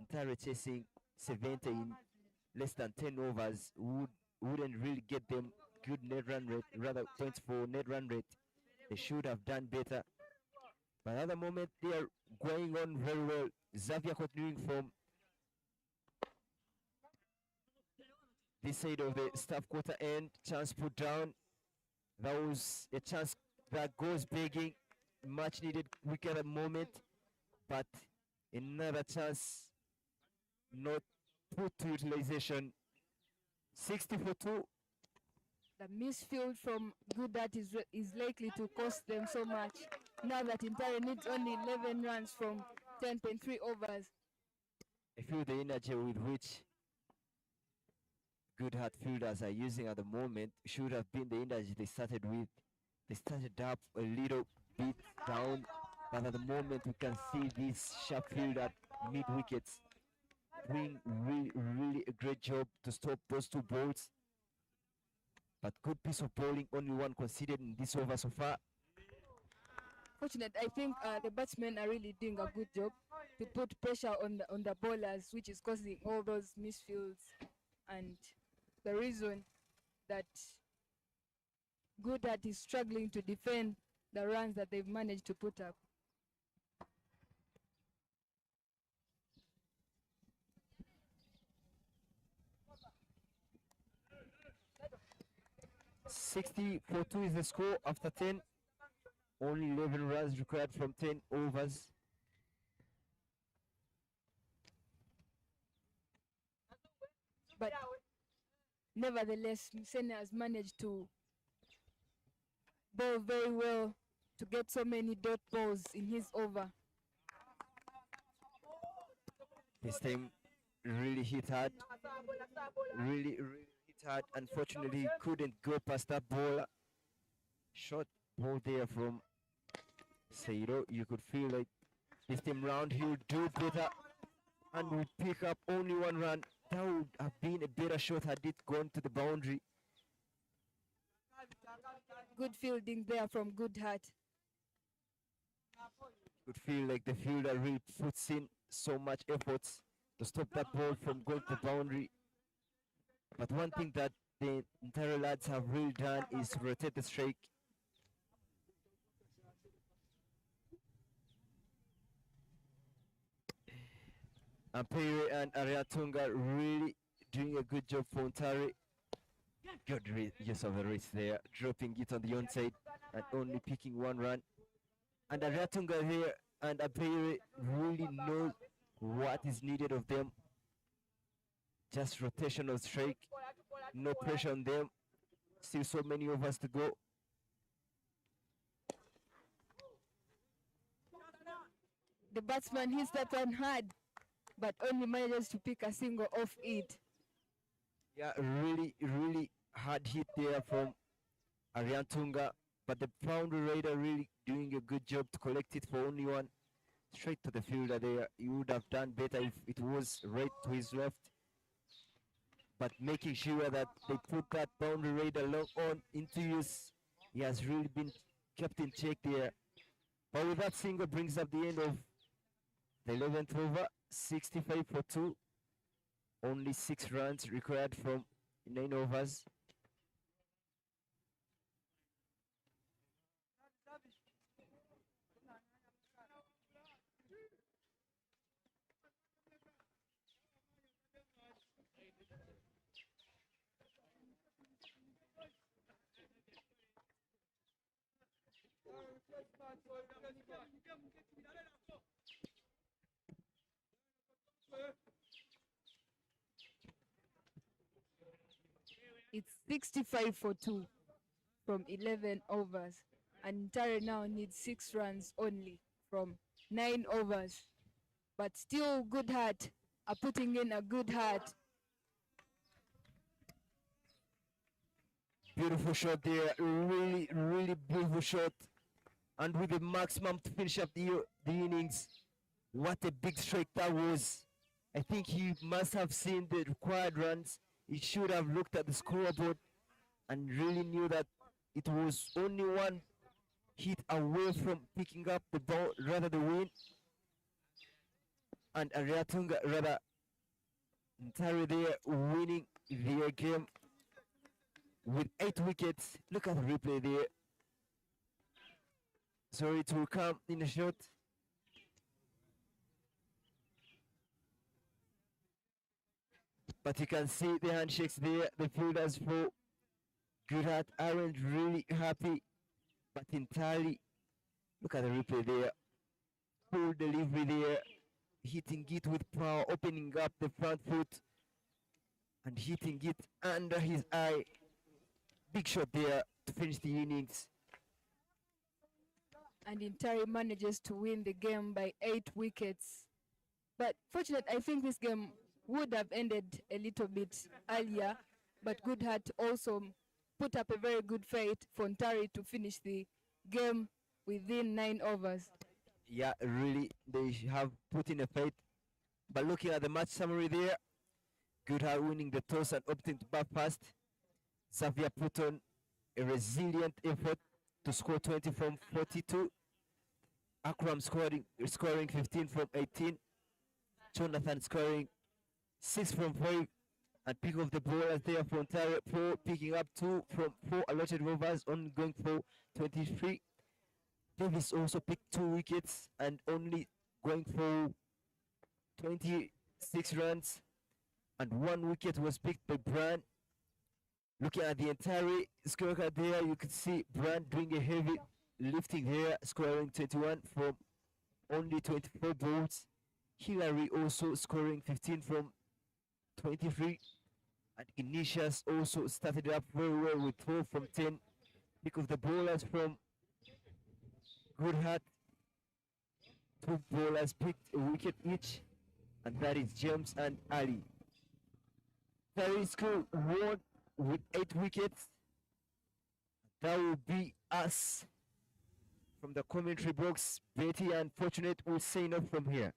NTARE chasing 70 in less than 10 overs wouldn't really get them good net run rate, rather points for net run rate. They should have done better. But at the moment, they are going on very well. Xavier continuing from this side of the staff quarter end. Chance put down. That was a chance that goes begging. Much needed wicket at the moment. But another chance not put to utilization. 60 for 2. The misfield from Goodheart is likely to cost them so much now that NTARE needs only 11 runs from 10.3 overs. I feel the energy with which Goodheart fielders are using at the moment should have been the energy they started with. They started up a little bit down, but at the moment we can see this sharp fielder at mid wickets doing really a great job to stop those two balls. But good piece of bowling, only one conceded in this over so far. Fortunate, I think the batsmen are really doing a good job to put pressure on the bowlers, which is causing all those misfields, and the reason that Goodheart is struggling to defend the runs that they've managed to put up. $60-2 is the score after 10. Only 11 runs required from 10 overs. But nevertheless, Msene has managed to bowl very well to get so many dot balls in his over. This time really hit hard. Really hit hard. Unfortunately, he couldn't go past that bowler. Short ball there from Sairo. You could feel like this time round he'll do better and will pick up only one run. That would have been a better shot had it gone to the boundary. Good fielding there from Goodheart. Could feel like the fielder really puts in so much efforts to stop that ball from going to the boundary. But one thing that the NTARE lads have really done is rotate the strike. Ampere and Ariatunga really doing a good job for NTARE. Good use of the wrist there, dropping it on the onside and only picking one run. And Ariatunga here and Ampere really know what is needed of them. Just rotational strike, no pressure on them. Still so many overs to go. The batsman hits that one hard, but only manages to pick a single off it. Yeah, really hard hit there from Ariantunga, but the boundary raider really doing a good job to collect it for only one. Straight to the fielder there. He would have done better if it was right to his left. But making sure that they put that boundary raider long on into use. He has really been kept in check there. But with that single brings up the end of the 11th over, 65-2. Only 6 runs required from 9 overs. It's 65-2 from 11 overs, and NTARE now needs 6 runs only from 9 overs. But still, Goodheart are putting in a good heart. Beautiful shot there, really beautiful shot. And with the maximum to finish up the innings. What a big strike that was. I think he must have seen the required runs. He should have looked at the scoreboard and really knew that it was only one hit away from picking up the ball, rather the win. And Ariatunga, rather NTARE there winning their game with 8 wickets. Look at the replay there. Sorry, it will come in a shot. But you can see the handshakes there. The fielders for Goodheart aren't really happy, but entirely. Look at the replay there. Full delivery there. Hitting it with power, opening up the front foot and hitting it under his eye. Big shot there to finish the innings. And NTARE manages to win the game by 8 wickets. But fortunate, I think this game would have ended a little bit earlier, but Goodheart also put up a very good fight for NTARE to finish the game within 9 overs. Yeah, really, they have put in a fight. But looking at the match summary there, Goodheart winning the toss and opting to bat first. Xavier put on a resilient effort to score 20 from 42. Akram scoring 15 from 18. Jonathan scoring 6 from 5. And pick of the bowlers there for NTARE, 4 picking up 2 from 4 allotted overs, only going for 23. Davis also picked 2 wickets and only going for 26 runs. And 1 wicket was picked by Brand. Looking at the entire scorecard there, you can see Brand doing a heavy lifting here, scoring 21 from only 24 balls. Hillary also scoring 15 from 23. And Ignatius also started up very well with 12 from 10. Pick of the bowlers from Goodheart. 2 bowlers picked a wicket each, and that is James and Ali. Terry School won with 8 wickets. That will be us from the commentary box. Betty and Fortunate will sign off from here.